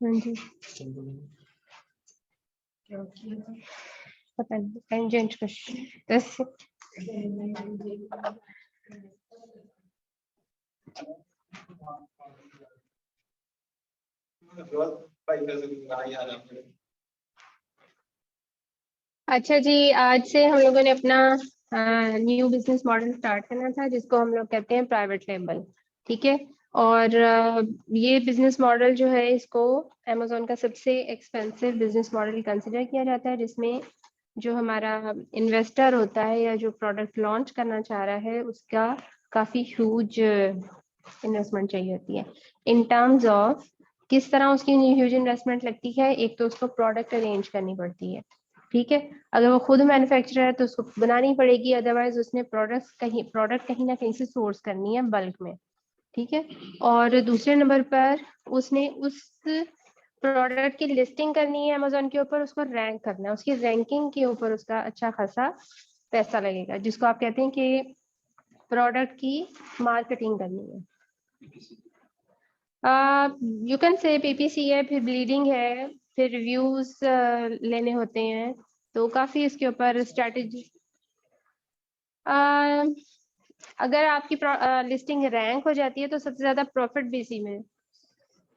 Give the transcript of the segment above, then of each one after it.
हाँ जी, पता नहीं टेंजेंट कुछ अच्छा जी, आज से हम लोगों ने अपना न्यू बिजनेस मॉडल स्टार्ट करना था जिसको हम लोग कहते हैं प्राइवेट लेबल। ठीक है। और ये बिजनेस मॉडल जो है इसको अमेजोन का सबसे एक्सपेंसिव बिजनेस मॉडल कंसिडर किया जाता है, जिसमें जो हमारा इन्वेस्टर होता है या जो प्रोडक्ट लॉन्च करना चाह रहा है उसका काफी ह्यूज इन्वेस्टमेंट चाहिए होती है। इन टर्म्स ऑफ किस तरह उसकी ह्यूज इन्वेस्टमेंट लगती है, एक तो उसको प्रोडक्ट अरेंज करनी पड़ती है। ठीक है। अगर वो खुद मैन्युफैक्चरर है तो उसको बनानी पड़ेगी, अदरवाइज उसने प्रोडक्ट कहीं ना कहीं से सोर्स करनी है बल्क में। ठीक है। और दूसरे नंबर पर उसने उस प्रोडक्ट की लिस्टिंग करनी है अमेजोन के ऊपर, उसको रैंक करना है, उसकी रैंकिंग के ऊपर उसका अच्छा खासा पैसा लगेगा, जिसको आप कहते हैं कि प्रोडक्ट की मार्केटिंग करनी है। यू कैन से पीपीसी है, फिर ब्लीडिंग है, फिर रिव्यूज लेने होते हैं, तो काफी इसके ऊपर स्ट्रैटेजी। अगर आपकी लिस्टिंग रैंक हो जाती है तो सबसे ज्यादा प्रॉफिट भी इसी में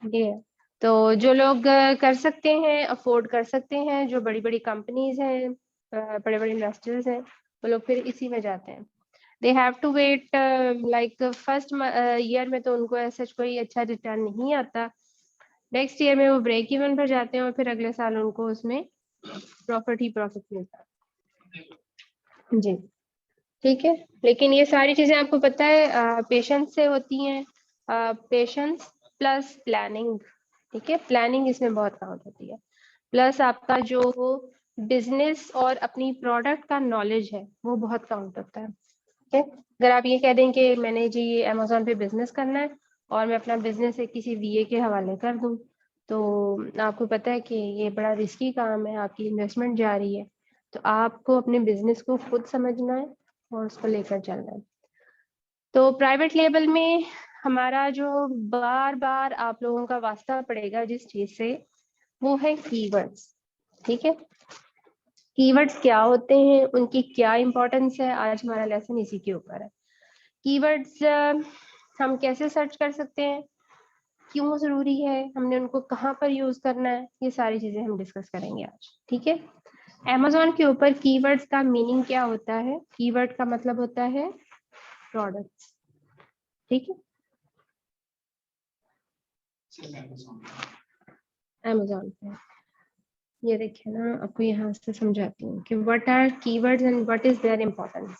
ये है। तो जो लोग कर सकते हैं, अफोर्ड कर सकते हैं, जो बड़ी बड़ी कंपनीज हैं, बड़े बड़े इन्वेस्टर्स हैं, वो लोग फिर इसी में जाते हैं। They have to wait, like first year में तो उनको ऐसा कोई अच्छा रिटर्न नहीं आता। नेक्स्ट ईयर में वो ब्रेक इवन पर जाते हैं और फिर अगले साल उनको उसमें प्रॉफिट ही प्रॉफिट मिलता है जी। ठीक है। लेकिन ये सारी चीजें आपको पता है पेशेंस से होती हैं, पेशेंस प्लस प्लानिंग। ठीक है। प्लानिंग इसमें बहुत काउंट होती है, प्लस आपका जो बिजनेस और अपनी प्रोडक्ट का नॉलेज है वो बहुत काउंट होता है। ठीक है। अगर आप ये कह दें कि मैंने जी अमेजोन पे बिजनेस करना है और मैं अपना बिजनेस एक किसी वीए के हवाले कर दूं, तो आपको पता है कि ये बड़ा रिस्की काम है, आपकी इन्वेस्टमेंट जा रही है। तो आपको अपने बिजनेस को खुद समझना है और उसको लेकर चलना है। तो प्राइवेट लेबल में हमारा जो बार बार आप लोगों का वास्ता पड़ेगा जिस चीज से, वो है कीवर्ड्स। ठीक है। कीवर्ड्स क्या होते हैं, उनकी क्या इंपॉर्टेंस है, आज हमारा लेसन इसी के ऊपर है। कीवर्ड्स हम कैसे सर्च कर सकते हैं, क्यों जरूरी है, हमने उनको कहाँ पर यूज करना है, ये सारी चीजें हम डिस्कस करेंगे आज। ठीक है। अमेजोन के ऊपर कीवर्ड्स का मीनिंग क्या होता है, कीवर्ड का मतलब होता है प्रोडक्ट्स। ठीक है। अमेजोन पे ये देखिए ना, आपको यहाँ से समझाती हूँ कि what are keywords and what is their importance.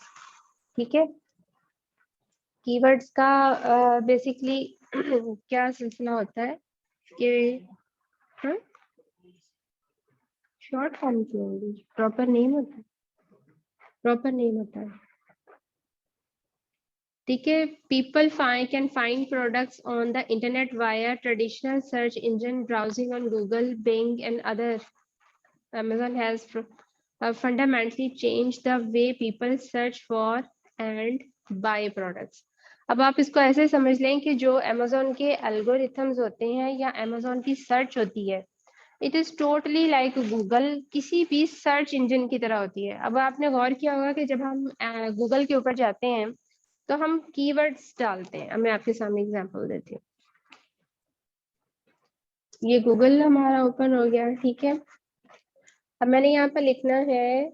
ठीक है। कीवर्ड्स का बेसिकली क्या सिलसिला होता है कि शॉर्ट फॉर्म की होगी, प्रॉपर नेम होता है, प्रॉपर नेम होता है। ठीक है। People can find products on the internet via traditional search engine browsing on Google, Bing and other. Amazon has fundamentally changed the way people search for and buy products. अब आप इसको ऐसे समझ लें कि जो Amazon के एल्गोरिथम्स होते हैं या Amazon की सर्च होती है, it is totally like Google, किसी भी सर्च इंजन की तरह होती है। अब आपने गौर किया होगा कि जब हम गूगल के ऊपर जाते हैं तो हम कीवर्ड्स डालते हैं। अब मैं आपके सामने एग्जांपल देती हूँ। ये गूगल हमारा ओपन हो गया। ठीक है। अब मैंने यहाँ पर लिखना है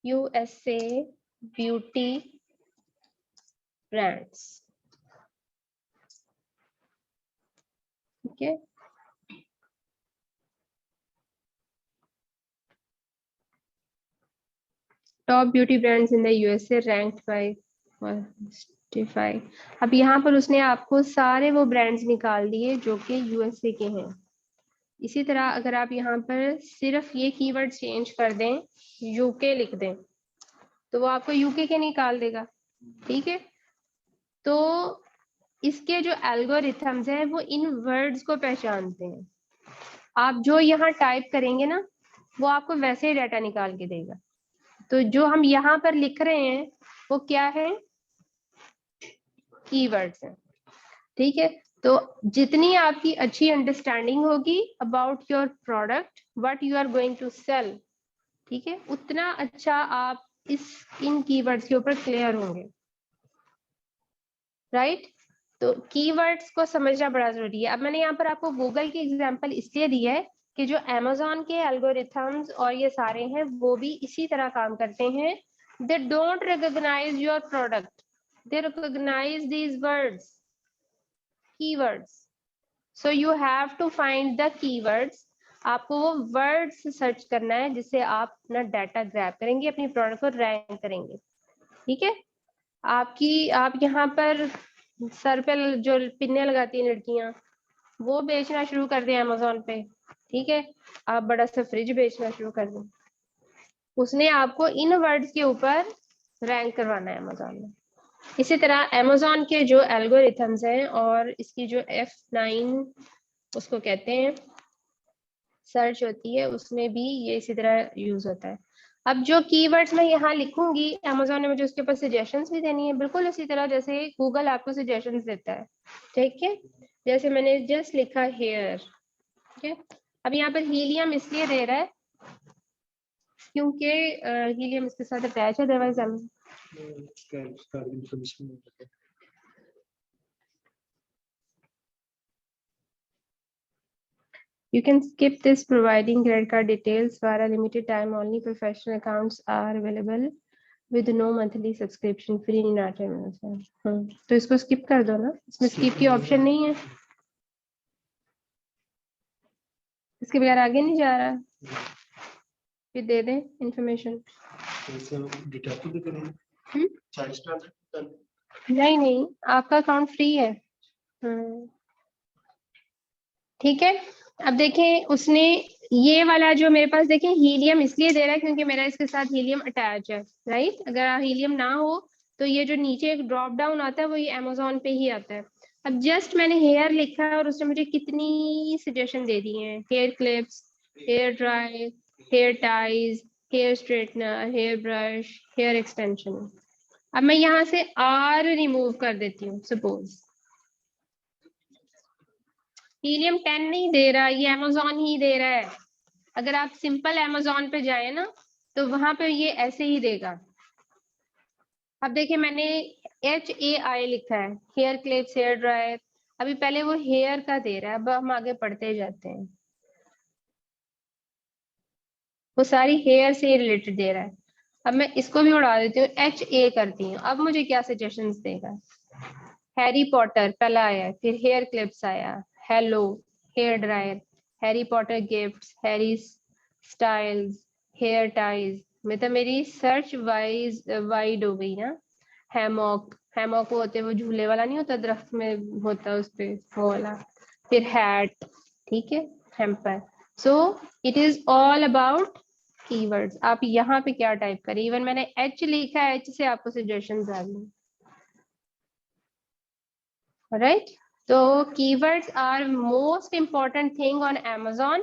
यूएसए ब्यूटी ब्रांड्स। ठीक है। Top beauty brands in the USA ranked by 45। अब यहाँ पर उसने आपको सारे वो ब्रांड्स निकाल दिए जो कि यूएसए के हैं। इसी तरह अगर आप यहाँ पर सिर्फ ये कीवर्ड चेंज कर दें, यूके लिख दें, तो वो आपको यूके के निकाल देगा। ठीक है। तो इसके जो एल्गोरिथम्स हैं वो इन वर्ड्स को पहचानते हैं। आप जो यहाँ टाइप करेंगे ना, वो आपको वैसे ही डाटा निकाल के देगा। तो जो हम यहाँ पर लिख रहे हैं वो क्या है, कीवर्ड्स हैं। ठीक है। तो जितनी आपकी अच्छी अंडरस्टैंडिंग होगी about your product, what you are going to sell, ठीक है, उतना अच्छा आप इन कीवर्ड्स के ऊपर क्लियर होंगे, राइट। तो कीवर्ड्स को समझना बड़ा जरूरी है। अब मैंने यहाँ पर आपको गूगल की एग्जांपल इसलिए दी है कि जो अमेजोन के एल्गोरिथम्स और ये सारे हैं वो भी इसी तरह काम करते हैं। They don't recognise your product, they recognise these words, keywords. So you have to find the keywords. आपको वो वर्ड्स सर्च करना है जिससे आप अपना डाटा ग्रैब करेंगे, अपनी प्रोडक्ट को रैंक करेंगे, ठीक है। आप यहाँ पर सर पे जो पिन्ने लगाती हैं लड़कियां, वो बेचना शुरू कर दें अमेजोन पे, ठीक है। आप बड़ा सा फ्रिज बेचना शुरू कर दें, उसने आपको इन वर्ड्स के ऊपर रैंक करवाना है अमेजोन में। इसी तरह अमेजोन के जो एल्गोरिथम्स हैं और इसकी जो F9 उसको कहते हैं सर्च होती है, उसमें भी ये इसी तरह यूज होता है। अब जो कीवर्ड्स मैं यहाँ लिखूंगी, अमेजोन ने मुझे उसके ऊपर सजेशंस भी देनी है, बिल्कुल इसी तरह जैसे गूगल आपको सजेशंस देता है, ठीक है। जैसे मैंने जस्ट लिखा हेयर, ठीक है। अब यहाँ पर हीलियम इसलिए दे रहा है क्योंकि हीलियम इसके साथ अटैच है, अदरवाइज हम You can skip this. Providing credit card details for a limited time only. Professional accounts are available with no monthly subscription free in our terminals. तो इसको skip कर दो ना, इसमें skip की ऑप्शन नहीं है, इसके बगैर आगे नहीं जा रहा। फिर दे दें इंफॉर्मेशन। नहीं नहीं, आपका अकाउंट फ्री है। ठीक है। अब देखें उसने ये वाला जो मेरे पास देखें हीलियम इसलिए दे रहा है क्योंकि मेरा इसके साथ हीलियम अटैच है, राइट। अगर हीलियम ना हो तो ये जो नीचे एक ड्रॉप डाउन आता है वो ये अमेजोन पे ही आता है। अब जस्ट मैंने हेयर लिखा है और उसने मुझे कितनी सजेशन दे दी है, hair clips, hair dry, hair ties, hair straightener, hair brush, hair extension. अब मैं यहाँ से आर रिमूव कर देती हूँ, सपोज हीलियम 10 नहीं दे रहा, ये अमेजोन ही दे रहा है। अगर आप सिंपल अमेजोन पे जाए ना तो वहां पे ये ऐसे ही देगा। अब देखिए मैंने HAI लिखा है, हेयर क्लिप्स, हेयर ड्रायर। अभी पहले वो हेयर का दे रहा है, अब हम आगे पढ़ते जाते हैं, वो सारी हेयर से रिलेटेड दे रहा है। अब मैं इसको भी उड़ा देती हूँ, HA करती हूँ। अब मुझे क्या सजेशंस देगा, हैरी पॉटर पहला आया, फिर हेयर क्लिप्स आया, hello, hair dryer, Harry Potter gifts, Harry Styles, hair ties. मतलब मेरी सर्च वाइज वाइड हो गई ना। हैमॉक, हैमॉक वो होते हैं, वो झूले वाला नहीं होता, दरख्त में होता है उस पे, वो वाला। फिर हैट, ठीक है, hamper. So it is all about keywords. आप यहाँ पे क्या टाइप करें, इवन मैंने H लिखा है, H से आपको सजेशंस आ गई, राइट। तो keywords are most important thing on Amazon।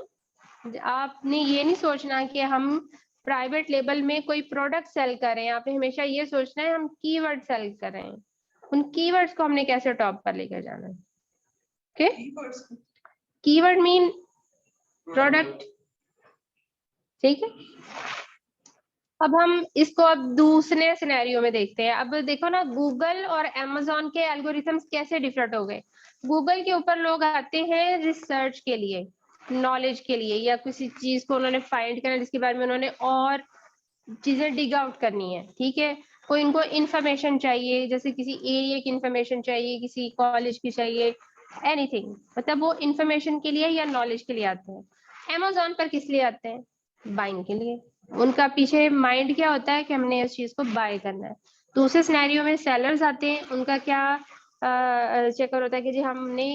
आपने ये नहीं सोचना कि हम प्राइवेट लेबल में कोई प्रोडक्ट सेल कर रहे हैं, आपने हमेशा ये सोचना है हम कीवर्ड सेल कर रहे हैं। उन कीवर्ड्स को हमने कैसे टॉप पर लेकर जाना है, ओके। कीवर्ड मीन प्रोडक्ट, ठीक है। अब हम इसको अब दूसरे सिनेरियो में देखते हैं। अब देखो ना, गूगल और अमेजोन के एल्गोरिथम्स कैसे डिफरेंट हो गए। गूगल के ऊपर लोग आते हैं रिसर्च के लिए, नॉलेज के लिए, या किसी चीज को उन्होंने फाइंड करना जिसके बारे में उन्होंने और चीजें डिग आउट करनी है, ठीक है। कोई इनको इंफॉर्मेशन चाहिए, जैसे किसी एरिया की इंफॉर्मेशन चाहिए, किसी कॉलेज की चाहिए, एनीथिंग, मतलब वो इंफॉर्मेशन के लिए या नॉलेज के लिए आते हैं। अमेजोन पर किस लिए आते हैं, बाइंग के लिए। उनका पीछे माइंड क्या होता है कि हमने इस चीज को बाय करना है। दूसरे सिनेरियो में सेलर्स आते हैं, उनका क्या चक्कर होता है कि जी हमने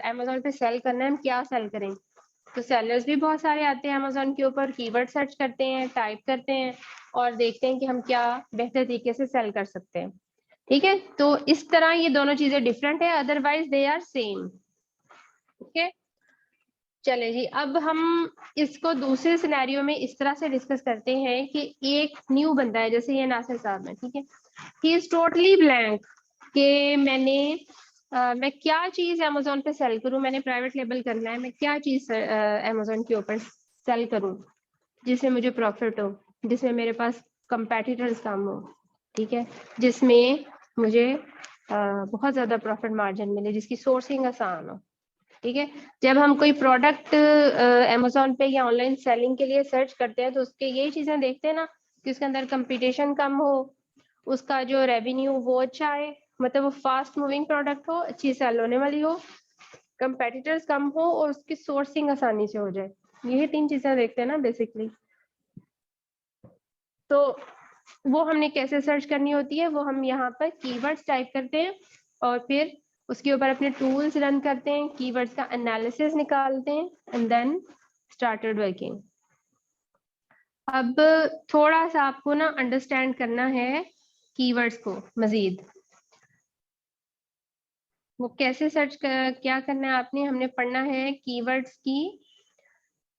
अमेजोन पे सेल करना है, हम क्या सेल करें। तो सेलर्स भी बहुत सारे आते हैं अमेजोन के ऊपर, कीवर्ड सर्च करते हैं, टाइप करते हैं और देखते हैं कि हम क्या बेहतर तरीके से सेल कर सकते हैं, ठीक है। तो इस तरह ये दोनों चीजें डिफरेंट है, otherwise they are same, okay. चले जी, अब हम इसको दूसरे सिनेरियो में इस तरह से डिस्कस करते हैं कि एक न्यू बंदा है, जैसे ये नासिर साहब है, ठीक है। ही इज टोटली ब्लैंक कि मैंने मैं क्या चीज अमेजोन पे सेल करूं, मैंने प्राइवेट लेबल करना है, मैं क्या चीज अमेजोन के ऊपर सेल करूं जिसमें मुझे प्रॉफिट हो, जिसमें मेरे पास कंपेटिटर्स कम हो, ठीक है, जिसमें मुझे बहुत ज्यादा प्रॉफिट मार्जिन मिले, जिसकी सोर्सिंग आसान हो, ठीक है। जब हम कोई प्रोडक्ट अमेजोन पे या ऑनलाइन सेलिंग के लिए सर्च करते हैं तो उसके यही चीजें देखते हैं ना कि उसके अंदर कंपटीशन कम हो, उसका जो रेवेन्यू वो अच्छा है, मतलब वो फास्ट मूविंग प्रोडक्ट हो, अच्छी सेल होने वाली हो, कंपेटिटर्स कम हो और उसकी सोर्सिंग आसानी से हो जाए। यही 3 चीजें देखते हैं ना बेसिकली। तो वो हमने कैसे सर्च करनी होती है, वो हम यहाँ पर कीवर्ड्स टाइप करते हैं और फिर उसके ऊपर अपने टूल्स रन करते हैं, कीवर्ड्स का एनालिसिस निकालते हैं एंड देन स्टार्टेड वर्किंग। अब थोड़ा सा आपको ना अंडरस्टैंड करना है कीवर्ड्स को मजीद, वो कैसे सर्च क्या करना है आपने, हमने पढ़ना है कीवर्ड्स की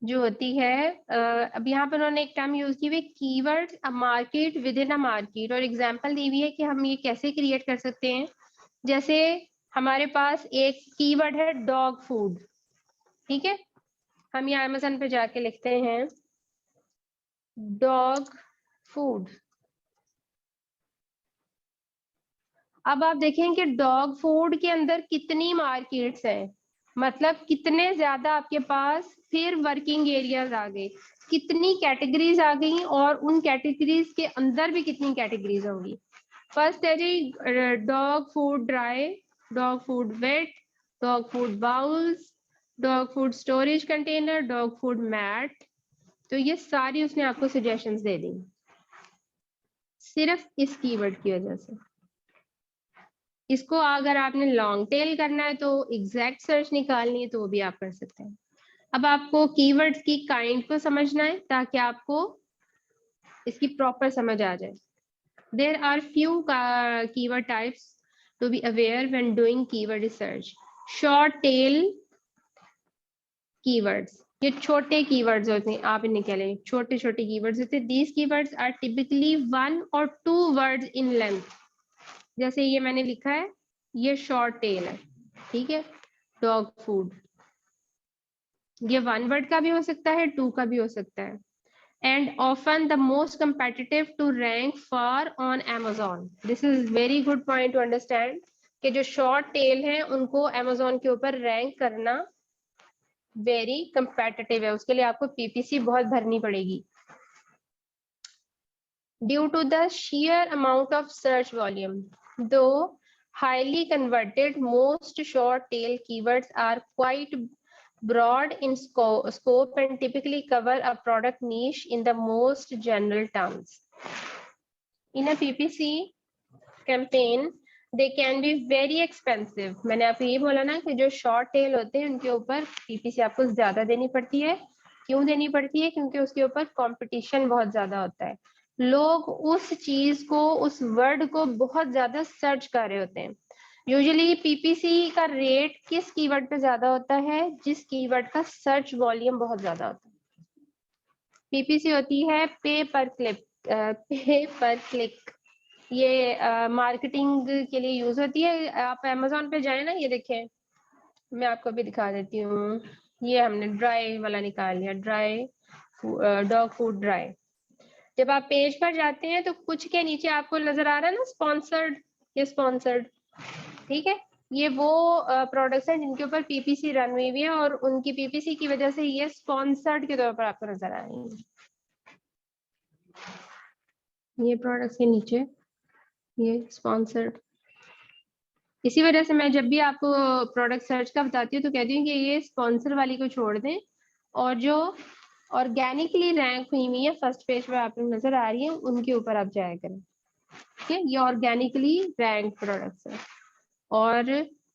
जो होती है। अब यहाँ पर उन्होंने एक टर्म यूज की हुई, keywords a market with in a market, और एग्जांपल दी हुई है कि हम ये कैसे क्रिएट कर सकते हैं। जैसे हमारे पास एक कीवर्ड है डॉग फूड, ठीक है, हम यहाँ अमेज़न पे जाके लिखते हैं डॉग फूड। अब आप देखें कि डॉग फूड के अंदर कितनी मार्केट्स हैं, मतलब कितने ज्यादा आपके पास फिर वर्किंग एरियाज आ गए, कितनी कैटेगरीज आ गई और उन कैटेगरीज के अंदर भी कितनी कैटेगरीज होंगी। फर्स्ट है जी dog food dry, dog food wet, dog food bowls, dog food storage container, dog food mat. तो ये सारी उसने आपको सजेशंस दे दी सिर्फ इस कीवर्ड की वजह से। इसको अगर आपने लॉन्ग टेल करना है तो एग्जैक्ट सर्च निकालनी है तो वो भी आप कर सकते हैं। अब आपको कीवर्ड्स की काइंड को समझना है ताकि आपको इसकी प्रॉपर समझ आ जाए। There are few keyword types to be aware when doing keyword research. Short tail keywords, ये छोटे कीवर्ड्स होते हैं, आप इन्हें कह लें छोटे छोटे कीवर्ड्स होते हैं। दीज कीवर्ड्स आर टिपिकली 1 और 2 वर्ड्स इन लेंथ। जैसे ये मैंने लिखा है, ये शॉर्ट टेल है, ठीक है, डॉग फूड, ये 1 वर्ड का भी हो सकता है, 2 का भी हो सकता है। And often the most competitive to rank for on Amazon। This is very good point to understand कि जो शॉर्ट टेल है उनको Amazon के ऊपर रैंक करना वेरी कंपेटिटिव है, उसके लिए आपको PPC बहुत भरनी पड़ेगी। Due to the sheer amount of search volume, though highly converted, most short tail keywords are quite broad in scope and typically cover a product niche in the most general terms. In a PPC campaign, they can be very expensive. मैंने आपको ये बोला ना कि जो short tail होते हैं उनके ऊपर PPC आपको ज्यादा देनी पड़ती है। क्यों देनी पड़ती है? क्योंकि उसके ऊपर कंपटीशन बहुत ज्यादा होता है, लोग उस चीज को, उस वर्ड को बहुत ज्यादा सर्च कर रहे होते हैं। यूजुअली PPC का रेट किस कीवर्ड पे ज्यादा होता है? जिस कीवर्ड का सर्च वॉल्यूम बहुत ज्यादा होता है। PPC होती है पे पर क्लिक, ये मार्केटिंग के लिए यूज होती है। आप Amazon पे जाए ना, ये देखें, मैं आपको भी दिखा देती हूँ, ये हमने ड्राई वाला निकाल लिया, ड्राई डॉग फूड ड्राई। जब आप पेज पर जाते हैं तो कुछ के नीचे आपको नजर आ रहा है ना स्पॉन्सर्ड, ये स्पॉन्सर्ड, ठीक है, ये वो प्रोडक्ट्स हैं जिनके ऊपर PPC रन हुई हुई है और उनकी PPC की वजह से ये स्पॉन्सर्ड के तौर पर आपको नजर आ रही है। ये प्रोडक्ट्स के नीचे ये स्पॉन्सर्ड, इसी वजह से मैं जब भी आपको प्रोडक्ट सर्च का बताती हूँ तो कहती हूँ कि ये स्पॉन्सर वाली को छोड़ दें और जो ऑर्गेनिकली रैंक हुई हुई है फर्स्ट पेज पे आपको नजर आ रही है उनके ऊपर आप जाया करें। ठीक है, ये ऑर्गेनिकली रैंक प्रोडक्ट्स है और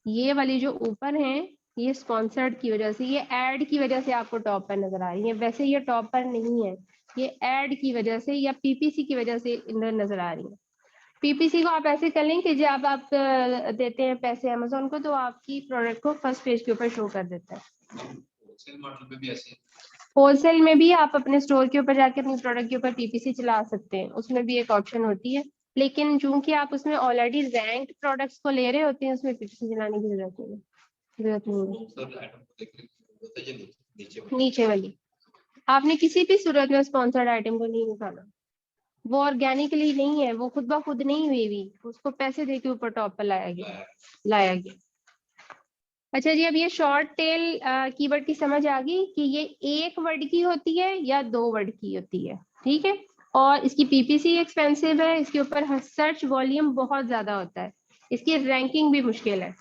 ये वाली जो ऊपर है ये स्पॉन्सर्ड की वजह से, ये एड की वजह से आपको टॉप पर नजर आ रही है। वैसे ये टॉप पर नहीं है, ये एड की वजह से या PPC की वजह से इधर नजर आ रही है। PPC को आप ऐसे कर लें कि जब आप देते हैं पैसे Amazon को तो आपकी प्रोडक्ट को फर्स्ट पेज के ऊपर शो कर देता है। होलसेल मॉडल पे भी ऐसे, होलसेल में भी आप अपने स्टोर के ऊपर जाके अपनी प्रोडक्ट के ऊपर PPC चला सकते हैं, उसमें भी एक ऑप्शन होती है। लेकिन चूंकि आप उसमें ऑलरेडी रैंक्ड प्रोडक्ट्स को ले रहे होते हैं, उसमें पीपीसी चलाने की जरूरत नहीं है। नीचे वाली आपने किसी भी सूरत में स्पॉन्सर्ड आइटम को नहीं निकाला, वो ऑर्गेनिकली नहीं है, वो खुद ब खुद नहीं हुई, उसको पैसे दे के ऊपर टॉप पर लाया गया। अच्छा जी, अब ये शॉर्ट टेल कीवर्ड की समझ आ गई कि ये एक वर्ड की होती है या 2 वर्ड की होती है, ठीक है। और इसकी पीपीसी एक्सपेंसिव है, इसके ऊपर सर्च वॉल्यूम बहुत ज्यादा होता है, इसकी रैंकिंग भी मुश्किल है।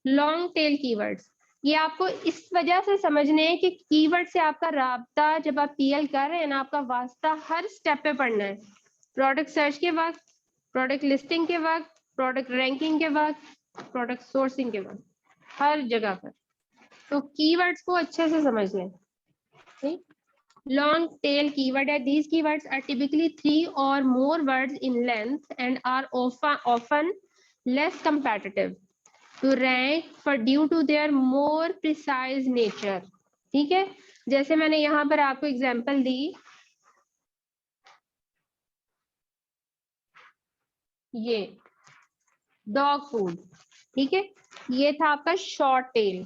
लॉन्ग टेल कीवर्ड्स, ये आपको इस वजह से समझने हैं कि कीवर्ड से आपका राब्ता जब आप पीएल कर रहे हैं ना, आपका वास्ता हर स्टेप पे पढ़ना है। प्रोडक्ट सर्च के वक्त, प्रोडक्ट लिस्टिंग के वक्त, प्रोडक्ट रैंकिंग के वक्त, प्रोडक्ट सोर्सिंग के वक्त, हर जगह पर। तो कीवर्ड्स को अच्छे से समझ लें। ठीक, long tail keyword are these keywords are typically 3 or more words in length and are often less competitive to rank for due to their more precise nature। ठीक है, जैसे मैंने यहाँ पर आपको एग्जांपल दी, ये डॉग फूड, ठीक है, ये था आपका शॉर्ट टेल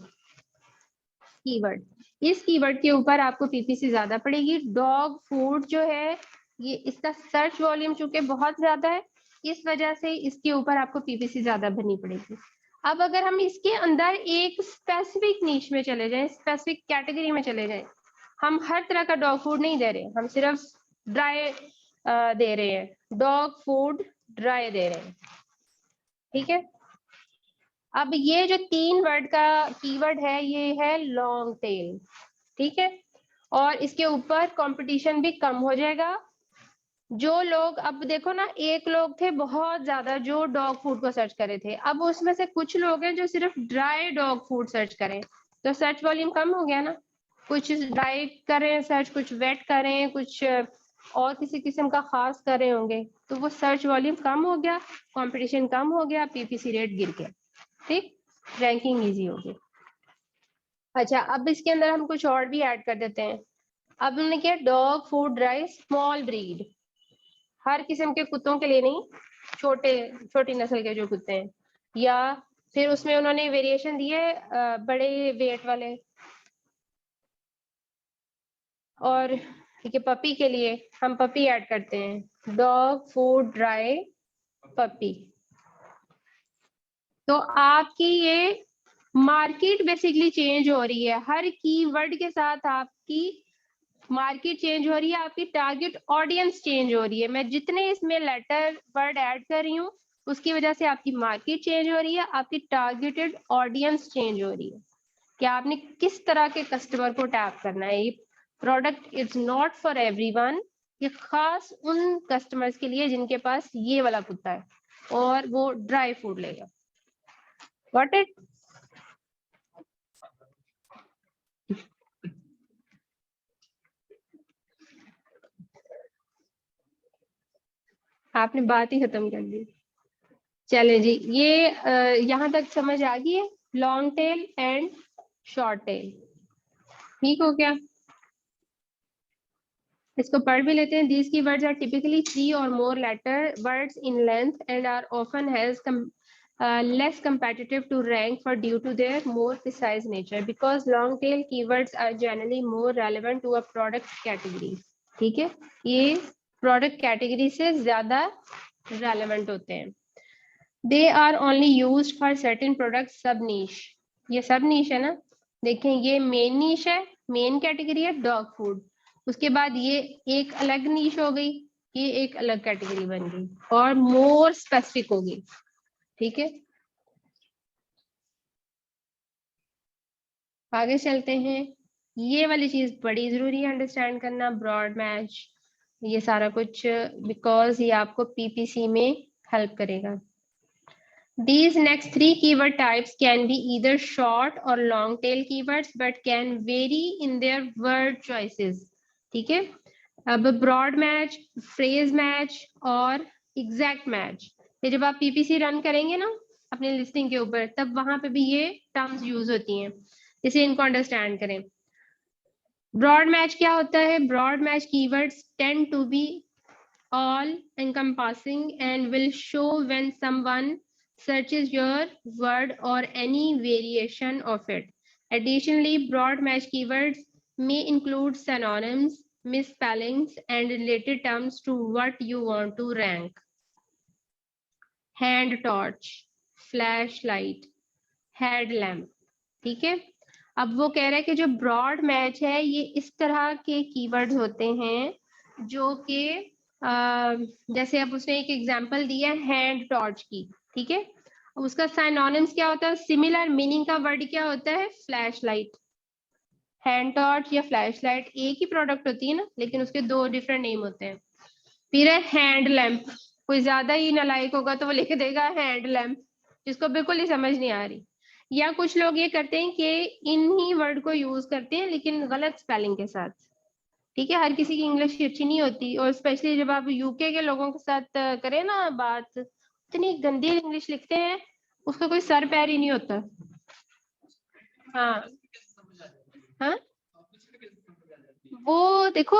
कीवर्ड। इस कीवर्ड के ऊपर आपको पीपीसी ज्यादा पड़ेगी। डॉग फूड जो है, ये इसका सर्च वॉल्यूम चूंकि बहुत ज्यादा है, इस वजह से इसके ऊपर आपको पीपीसी ज्यादा भरनी पड़ेगी। अब अगर हम इसके अंदर एक स्पेसिफिक नीश में चले जाएं, स्पेसिफिक कैटेगरी में चले जाएं, हम हर तरह का डॉग फूड नहीं दे रहे, हम सिर्फ ड्राई दे रहे हैं, डॉग फूड ड्राई दे रहे हैं, ठीक है। अब ये जो 3 वर्ड का कीवर्ड है, ये है लॉन्ग टेल, ठीक है, और इसके ऊपर कंपटीशन भी कम हो जाएगा। जो लोग, अब देखो ना, एक लोग थे बहुत ज्यादा जो डॉग फूड को सर्च करे थे, अब उसमें से कुछ लोग हैं जो सिर्फ ड्राई डॉग फूड सर्च करें, तो सर्च वॉल्यूम कम हो गया ना। कुछ ड्राई करें सर्च, कुछ वेट करें, कुछ और किसी किस्म का खास कर रहे होंगे, तो वो सर्च वॉल्यूम कम हो गया, कंपटीशन कम हो गया, पीपीसी रेट गिर गया, ठीक, रैंकिंग इजी हो गई। अच्छा, अब इसके अंदर हम कुछ और भी ऐड कर देते हैं। अब हमने किया dog food dry small breed, हर किस्म के कुत्तों के लिए नहीं, छोटे छोटी नस्ल के जो कुत्ते हैं, या फिर उसमें उन्होंने वेरिएशन दिए बड़े वेट वाले, और ठीक है, पपी के लिए हम पपी ऐड करते हैं, डॉग फूड ड्राई पपी। तो आपकी ये मार्केट बेसिकली चेंज हो रही है, हर कीवर्ड के साथ आपकी मार्केट चेंज हो रही है, आपकी टारगेट ऑडियंस चेंज हो रही है। मैं जितने इसमें लेटर वर्ड ऐड कर रही हूँ, उसकी वजह से आपकी मार्केट चेंज हो रही है, आपकी टारगेटेड ऑडियंस चेंज हो रही है कि आपने किस तरह के कस्टमर को टैप करना है। ये product is not for everyone, ये खास उन कस्टमर्स के लिए जिनके पास ये वाला कुत्ता है और वो ड्राई फूड लेगा। Got it? आपने बात ही खत्म कर दी। चले जी, ये यहाँ तक समझ आ गई है, long tail and short tail, ठीक हो गया। इसको पढ़ भी लेते हैं। These keywords are typically 3 or more letter words in length and are often less competitive to rank for due to their more precise nature because long tail keywords are generally more relevant to a product category। ठीक है, ये product category से ज्यादा relevant होते हैं। They are only used for certain product sub niche। ये सब niche है ना, देखें ये मेन niche है, मेन कैटेगरी है डॉग फूड, उसके बाद ये एक अलग नीश हो गई, ये एक अलग कैटेगरी बन गई और मोर स्पेसिफिक हो गई, ठीक है। आगे चलते हैं, ये वाली चीज बड़ी जरूरी है अंडरस्टैंड करना, ब्रॉड मैच, ये सारा कुछ, बिकॉज ये आपको पीपीसी में हेल्प करेगा। These next 3 keyword types can be either short or long tail keywords but can vary in their word choices। ठीक है, अब ब्रॉड मैच, फ्रेज मैच और एग्जैक्ट मैच, ये जब आप पीपीसी रन करेंगे ना अपने लिस्टिंग के ऊपर, तब वहां पे भी ये टर्म्स यूज होती हैं, इसे इनको अंडरस्टैंड करें। ब्रॉड मैच क्या होता है? Broad match keywords tend to be all encompassing and will show when someone searches your word or any variation of it. Additionally, broad match keywords may include synonyms, misspellings, and related terms to what you want to rank. Hand torch, flashlight, headlamp, ठीक है। अब वो कह रहा है कि जो broad match है ये इस तरह के कीवर्ड्स होते हैं जो कि जैसे अब उसने एक एग्जांपल दिया हैंड टॉर्च की, ठीक है। उसका साइनोनिम्स क्या होता है, सिमिलर मीनिंग का वर्ड क्या होता है, फ्लैश लाइट। हैंड टॉर्च या फ्लैश लाइट एक ही प्रोडक्ट होती है ना, लेकिन उसके दो डिफरेंट नेम होते हैं। फिर है हैंड लैम्प, कोई ज्यादा ही नालायक होगा तो वो लिख देगा हैंड लैम्प, जिसको बिल्कुल ही समझ नहीं आ रही। या कुछ लोग ये करते हैं कि इन्हीं वर्ड को यूज करते हैं लेकिन गलत स्पेलिंग के साथ, ठीक है। हर किसी की इंग्लिश अच्छी नहीं होती, और स्पेशली जब आप यूके के लोगों के साथ करें ना बात, इतनी गंदी इंग्लिश लिखते हैं, उसका कोई सर पैर ही नहीं होता। हाँ हाँ, वो देखो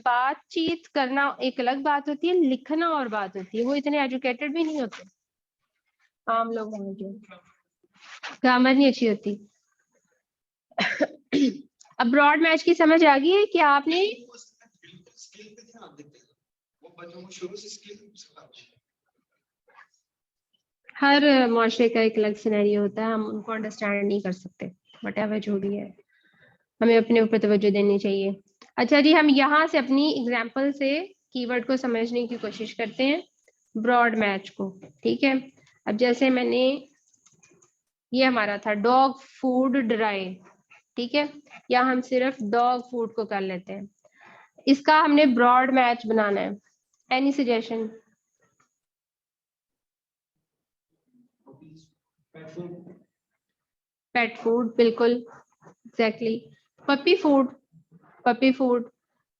बातचीत करना एक अलग बात होती है, लिखना और बात होती है, वो इतने एजुकेटेड भी नहीं होते आम लोग हैं जो, ग्रामर नहीं अच्छी होती। अब ब्रॉड मैच की समझ आ गई है कि आपने हर माशरे का एक अलग सिनेरियो होता है, हम उनको अंडरस्टैंड नहीं कर सकते, बट एवर जो भी है हमें अपने ऊपर तवज्जो देनी चाहिए। अच्छा जी, हम यहाँ से अपनी एग्जाम्पल से कीवर्ड को समझने की कोशिश करते हैं, ब्रॉड मैच को, ठीक है। अब जैसे मैंने, ये हमारा था डॉग फूड ड्राई, ठीक है, या हम सिर्फ डॉग फूड को कर लेते हैं। इसका हमने ब्रॉड मैच बनाना है। Any suggestion? पेट फूड, बिल्कुल exactly. Puppy food, puppy food.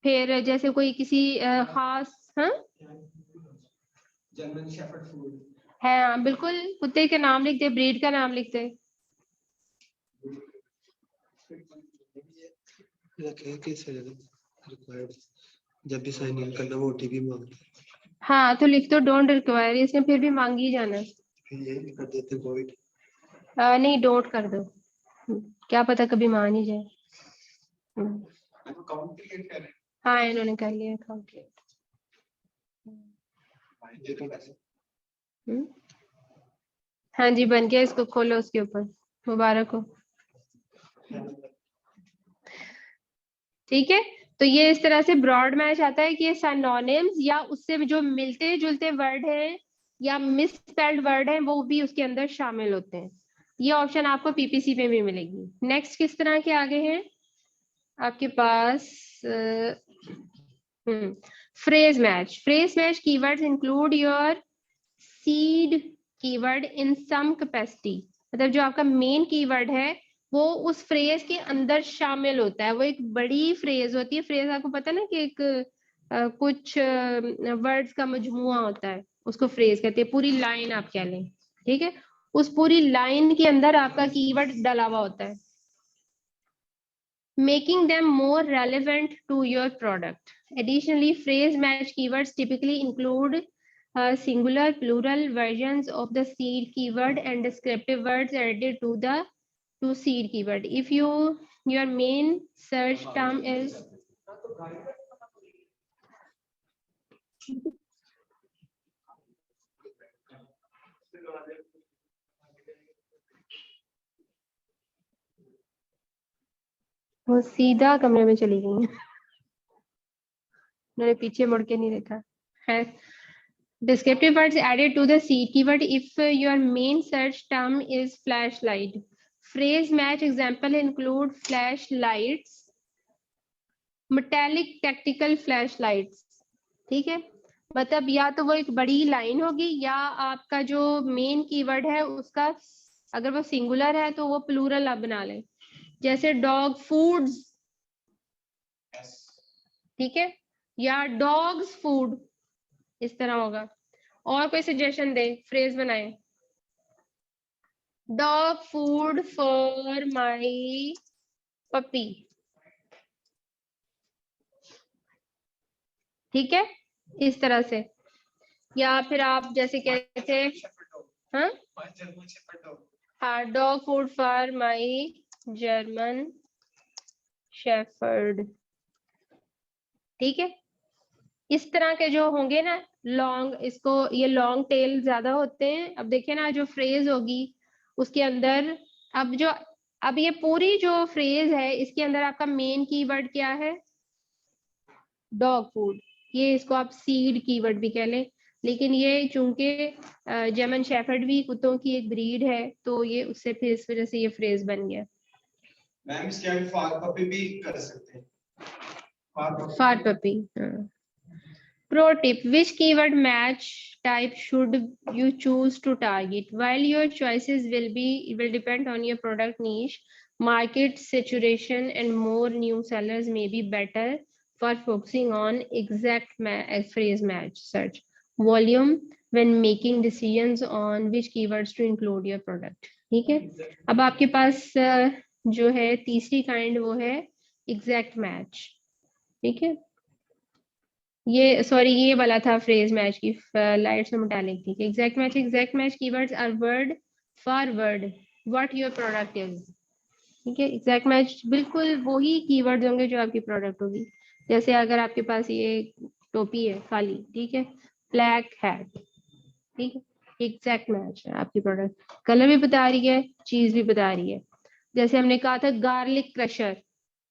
फिर जैसे कोई किसी खास, हाँ जर्मन शेफर्ड फूड है, हाँ बिल्कुल, कुत्ते के नाम लिखते, ब्रीड का नाम लिखते। जब भी साइन इन करना वो ओटीपी मांगता है। हाँ तो लिख दो डोंट रिक्वायर, इसमें फिर भी मांग ही जाना। फिर यही कर देते कोविड। नहीं डोंट कर दो, क्या पता कभी मान ही जाए। हाँ इन्होंने कर लिया अकाउंट। हाँ जी बन गया, इसको खोलो, उसके ऊपर मुबारक हो, ठीक है। तो ये इस तरह से ब्रॉड मैच आता है कि ये सिनोनिम्स या उससे जो मिलते जुलते वर्ड हैं या मिसस्पेल्ड वर्ड हैं वो भी उसके अंदर शामिल होते हैं। ये ऑप्शन आपको पीपीसी में भी मिलेगी। नेक्स्ट किस तरह के आगे हैं आपके पास, phrase match. Phrase match keywords include your seed keyword in some capacity, मतलब जो आपका मेन कीवर्ड है वो उस फ्रेज के अंदर शामिल होता है। वो एक बड़ी फ्रेज होती है, फ्रेज आपको पता है ना कि एक कुछ वर्ड्स का मजमुआ होता है, उसको फ्रेज कहते हैं। पूरी लाइन आप कह लें, ठीक है, उस पूरी लाइन के अंदर आपका कीवर्ड डला हुआ होता है। making them more relevant to your product. Additionally, phrase match keywords typically include singular, plural versions of the seed keyword and descriptive words added to the seed keyword. If your main search term is वो सीधा कमरे में चली गई है, मैंने पीछे मुड़ के नहीं देखा है। Descriptive words added to the seed keyword if your main search term is flashlight. Phrase match example include flashlights, metallic tactical flashlights, ठीक है। मतलब या तो वो एक बड़ी लाइन होगी या आपका जो मेन कीवर्ड है उसका अगर वो सिंगुलर है तो वो प्लूरल आप बना लें, जैसे डॉग फूड्स, ठीक है, या डॉग्स फूड, इस तरह होगा। और कोई सजेशन दे, फ्रेज बनाए। Dog food for my puppy, ठीक है। इस तरह से, या फिर आप जैसे कहते थे, हाँ हाँ, dog food for my German shepherd, ठीक है। इस तरह के जो होंगे ना लॉन्ग, इसको ये लॉन्ग टेल ज्यादा होते हैं। अब देखिए ना जो फ्रेज होगी उसके अंदर, अब ये पूरी जो फ्रेज है इसके अंदर आपका मेन कीवर्ड क्या है, डॉग फूड। ये इसको आप सीड कीवर्ड भी कह लें, लेकिन ये चूंकि जर्मन शेफर्ड भी कुत्तों की एक ब्रीड है तो ये उससे फिर इस वजह से ये फ्रेज बन गया। मैम इसके आगे फार पपी भी कर सकते हैं, फार puppy. Pro tip: which keyword match type should you choose to target? While your choices will depend on your product niche, market saturation, and more new sellers may be better for focusing on exact phrase match search volume when making decisions on which keywords to include your product. ठीक है, अब आपके पास जो है तीसरी kind वो है exact match, ठीक है। ये सॉरी ये वाला था फ्रेज मैच की लाइट्स में मेटालिक थी। Exact match keywords are word for word what your product is, ठीक है। एग्जैक्ट मैच बिल्कुल वही कीवर्ड्स होंगे जो आपकी प्रोडक्ट होगी। जैसे अगर आपके पास ये टोपी है काली, ठीक है, ब्लैक हैट, ठीक है, एग्जैक्ट मैच है आपकी प्रोडक्ट, कलर भी बता रही है, चीज भी बता रही है। जैसे हमने कहा था गार्लिक क्रशर,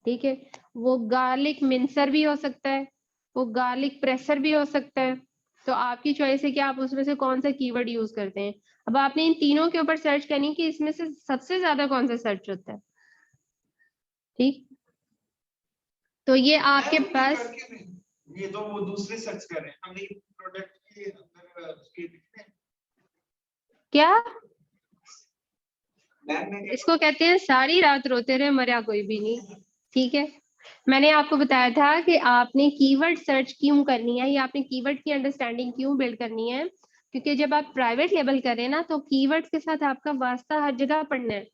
ठीक है, वो गार्लिक मिंसर भी हो सकता है, वो गार्लिक प्रेसर भी हो सकता है। तो आपकी चॉइस है कि आप उसमें से कौन सा कीवर्ड यूज करते हैं। अब आपने इन तीनों के ऊपर सर्च करनी कि इसमें से सबसे ज्यादा कौन सा सर्च होता है, ठीक। तो ये आपके पास, ये तो वो दूसरे सर्च कर रहे हैं, हमने प्रोडक्ट के अंदर उसके दिखते हैं क्या इसको कहते हैं सारी रात रोते रहे मरा कोई भी नहीं, ठीक है। मैंने आपको बताया था कि आपने कीवर्ड सर्च क्यों करनी है, या आपने कीवर्ड की अंडरस्टैंडिंग क्यों बिल्ड करनी है, क्योंकि जब आप प्राइवेट लेबल करें ना तो कीवर्ड्स के साथ आपका वास्ता हर जगह पढ़ना है।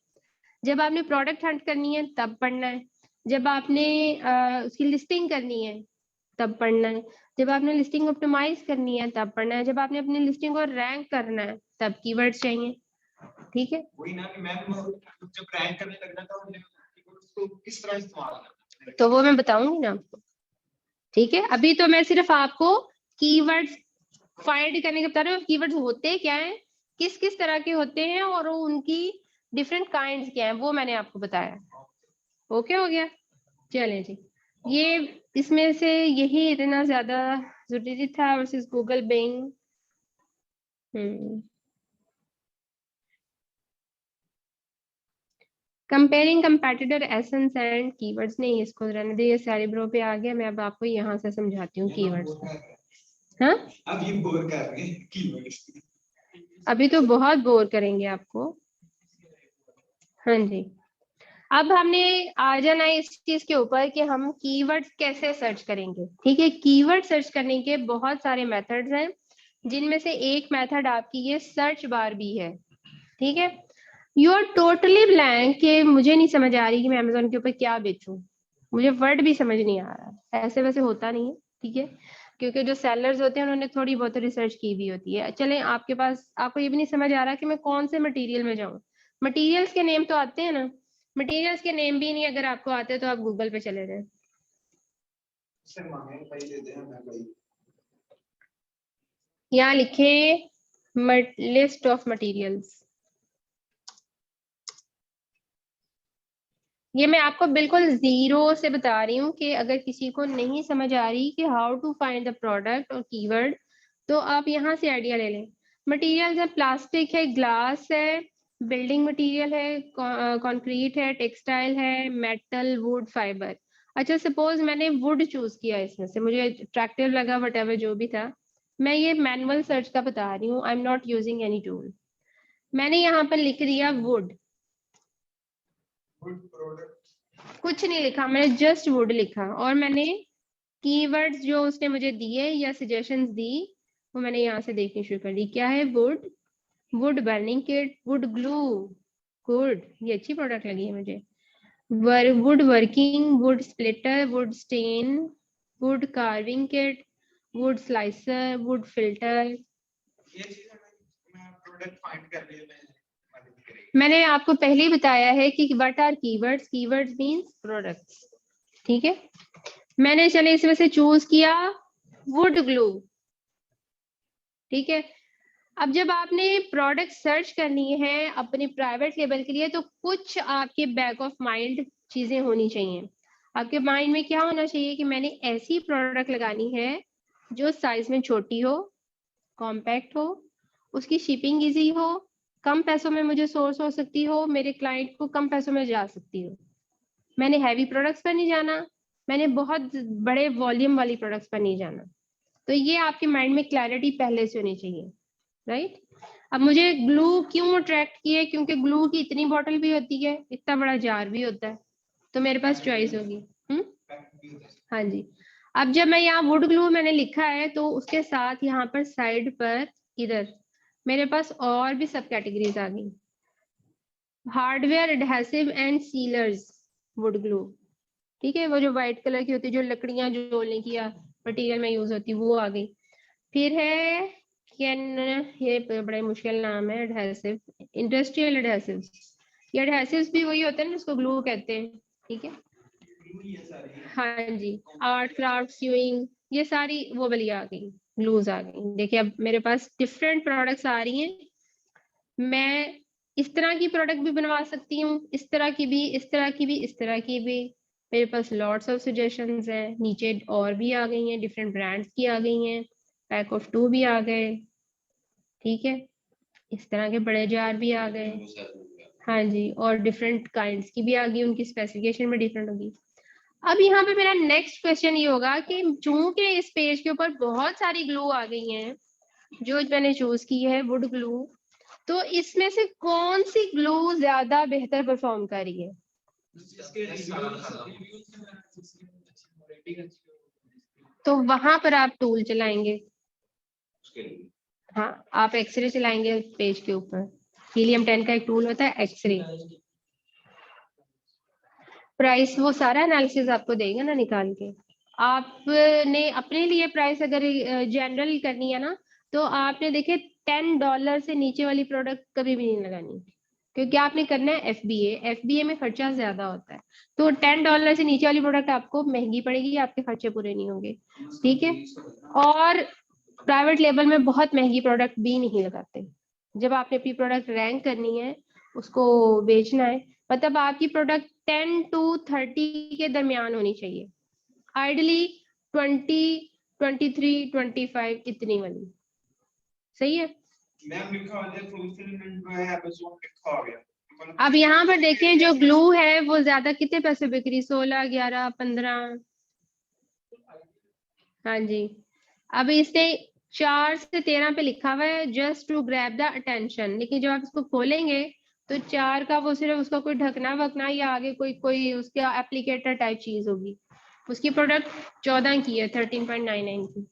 जब आपने प्रोडक्ट हंट करनी है तब पढ़ना है, जब आपने उसकी लिस्टिंग करनी है तब पढ़ना है, जब आपने लिस्टिंग ऑप्टिमाइज करनी है तब पढ़ना है, जब आपने अपनी लिस्टिंग को रैंक करना है तब कीवर्ड्स चाहिए, ठीक है। वही ना कि मैम जब रैंक करने लगना था हमने उसको किस तरह इस्तेमाल करना, तो वो मैं बताऊंगी ना आपको, ठीक है। अभी तो मैं सिर्फ आपको कीवर्ड्स फाइंड करने के बता रही हूँ, कीवर्ड्स होते क्या हैं, किस किस तरह के होते हैं और उनकी डिफरेंट काइंड्स क्या हैं, वो मैंने आपको बताया। ओके हो गया, चलें जी। ये इसमें से यही इतना ज्यादा जरूरी था versus Google Bing. Comparing competitor ASINs and keywords, नहीं इसको रहने दे, ये सेरिब्रो पे आ गया। मैं अब आपको यहाँ से समझाती हूँ कीवर्ड्स। हाँ अब ये बोर कर रहे हैं कीवर्ड्स, अभी तो बहुत बोर करेंगे आपको। हाँ जी, अब हमने आ जाना है इस चीज के ऊपर कि हम कीवर्ड्स कैसे सर्च करेंगे, ठीक है। कीवर्ड सर्च करने के बहुत सारे मेथड्स हैं, जिनमें से एक मेथड आपकी ये सर्च बार भी है, ठीक है। यू आर टोटली ब्लैंक कि मुझे नहीं समझ आ रही कि मैं अमेजोन के ऊपर क्या बेचूं, मुझे वर्ड भी समझ नहीं आ रहा, ऐसे वैसे होता नहीं है, ठीक है। क्योंकि जो सेलर्स होते हैं उन्होंने थोड़ी बहुत रिसर्च की भी होती है। चलें, आपके पास आपको ये भी नहीं समझ आ रहा कि मैं कौन से मटेरियल में जाऊं, मटेरियल्स के नेम तो आते हैं ना, मटेरियल्स के नेम भी नहीं अगर आपको आते तो आप गूगल पे चले जाएं। यहाँ लिखे लिस्ट ऑफ मटेरियल्स, ये मैं आपको बिल्कुल जीरो से बता रही हूँ कि अगर किसी को नहीं समझ आ रही कि how to find the product और कीवर्ड, तो आप यहाँ से आइडिया ले लें। मटेरियल्स है, प्लास्टिक है, ग्लास है, बिल्डिंग मटेरियल है, कंक्रीट है, टेक्सटाइल है, मेटल, वुड, फाइबर। अच्छा सपोज मैंने वुड चूज किया, इसमें से मुझे अट्रैक्टिव लगा, वट जो भी था। मैं ये मैनुअल सर्च का बता रही हूँ, I am not using any tool. मैंने यहाँ पर लिख दिया वुड, कुछ नहीं लिखा, मैंने जस्ट वुड लिखा, और मैंने कीवर्ड्स जो उसने मुझे दिए या सजेशंस दी वो मैंने यहाँ से देखनी शुरू कर दी। क्या है, wood, wood burning kit, wood glue, good, ये अच्छी प्रोडक्ट लगी है मुझे। Wood working, wood splitter, wood stain, wood carving kit, wood slicer, wood filter. ये चीज मैं प्रोडक्ट फाइंड करने में मदद करेगी। मैंने आपको पहले ही बताया है कि what are keywords. Keywords means products, ठीक है। मैंने चले इसमें से चूज किया वुड ग्लू, ठीक है। अब जब आपने प्रोडक्ट सर्च करनी है अपने प्राइवेट लेबल के लिए, तो कुछ आपके बैक ऑफ माइंड चीजें होनी चाहिए। आपके माइंड में क्या होना चाहिए कि मैंने ऐसी प्रोडक्ट लगानी है जो साइज में छोटी हो, कॉम्पैक्ट हो, उसकी शिपिंग इजी हो, कम पैसों में मुझे सोर्स हो सकती हो, मेरे क्लाइंट को कम पैसों में जा सकती हो। मैंने हैवी प्रोडक्ट्स पर नहीं जाना, मैंने बहुत बड़े वॉल्यूम वाली प्रोडक्ट्स पर नहीं जाना। तो ये आपके माइंड में क्लैरिटी पहले से होनी चाहिए, राइट। अब मुझे ग्लू क्यों अट्रैक्ट किया, क्योंकि ग्लू की इतनी बॉटल भी होती है, इतना बड़ा जार भी होता है, तो मेरे पास चॉइस होगी। हाँ जी। अब जब मैं यहाँ वुड ग्लू मैंने लिखा है, तो उसके साथ यहाँ पर साइड पर इधर मेरे पास और भी सब कैटेगरीज आ गई। Hardware adhesive and sealers would glue, ठीक है। वो जो व्हाइट कलर की होती है, जो लकड़ियां जोड़ने की या मटेरियल में यूज होती है, वो आ गई। फिर है कैन, ये बड़ा मुश्किल नाम है, एडहेसिव, इंडस्ट्रियल एडहेसिव। ये एडहेसिव्स भी वही होते हैं ना जिसको ग्लू कहते हैं, ठीक है। हाँ जी, आर्ट क्राफ्ट स्यूइंग, ये सारी वो वाली आ गई, ग्लूज आ गई। देखिए अब मेरे पास डिफरेंट प्रोडक्ट्स आ रही हैं। मैं इस तरह की प्रोडक्ट भी बनवा सकती हूँ, इस तरह की भी, इस तरह की भी, इस तरह की भी। मेरे पास लॉट्स ऑफ सजेशंस हैं। नीचे और भी आ गई हैं, डिफरेंट ब्रांड्स की आ गई हैं, पैक ऑफ 2 भी आ गए, ठीक है। इस तरह के बड़े जार भी आ गए, हाँ जी। और डिफरेंट काइंड्स की भी आ गई, उनकी स्पेसिफिकेशन में डिफरेंट होगी। अब यहाँ पे मेरा नेक्स्ट क्वेश्चन ये होगा कि चूंकि इस पेज के ऊपर बहुत सारी ग्लू आ गई हैं, जो मैंने चूज की है वुड ग्लू, तो इसमें से कौन सी ग्लू ज्यादा बेहतर परफॉर्म कर रही है? तो वहां पर आप टूल चलाएंगे, हाँ, आप एक्सरे चलाएंगे पेज के ऊपर। हीलियम 10 का एक टूल होता है एक्सरे। प्राइस वो सारा एनालिसिस आपको देगा ना निकाल के। आपने अपने लिए प्राइस अगर जनरल करनी है ना, तो आपने देखे $10 से नीचे वाली प्रोडक्ट कभी भी नहीं लगानी, क्योंकि आपने करना है एफबीए। एफबीए में खर्चा ज्यादा होता है, तो $10 से नीचे वाली प्रोडक्ट आपको महंगी पड़ेगी, आपके खर्चे पूरे नहीं होंगे, ठीक है। और प्राइवेट लेवल में बहुत महंगी प्रोडक्ट भी नहीं लगाते। जब आपने अपनी प्रोडक्ट रैंक करनी है, उसको बेचना है, मतलब आपकी प्रोडक्ट 10 to 30 के दरमियान होनी चाहिए, आइडली 20, 23, 25 इतनी वाली, सही है। मैम लिखा हो जाए फुलफिलमेंट में है, बस वो लिखा हो गया। अब यहाँ पर देखें जो ग्लू है वो ज्यादा कितने पैसे बिक रही, 16, 11, 15, हाँ जी। अब इसने 4 से 13 पे लिखा हुआ है just to grab the attention, लेकिन जब आप इसको खोलेंगे तो 4 का वो सिर्फ उसका कोई ढकना वकना या आगे कोई कोई उसका एप्लीकेटर टाइप चीज होगी। उसकी प्रोडक्ट 14 की है, 13.99 की,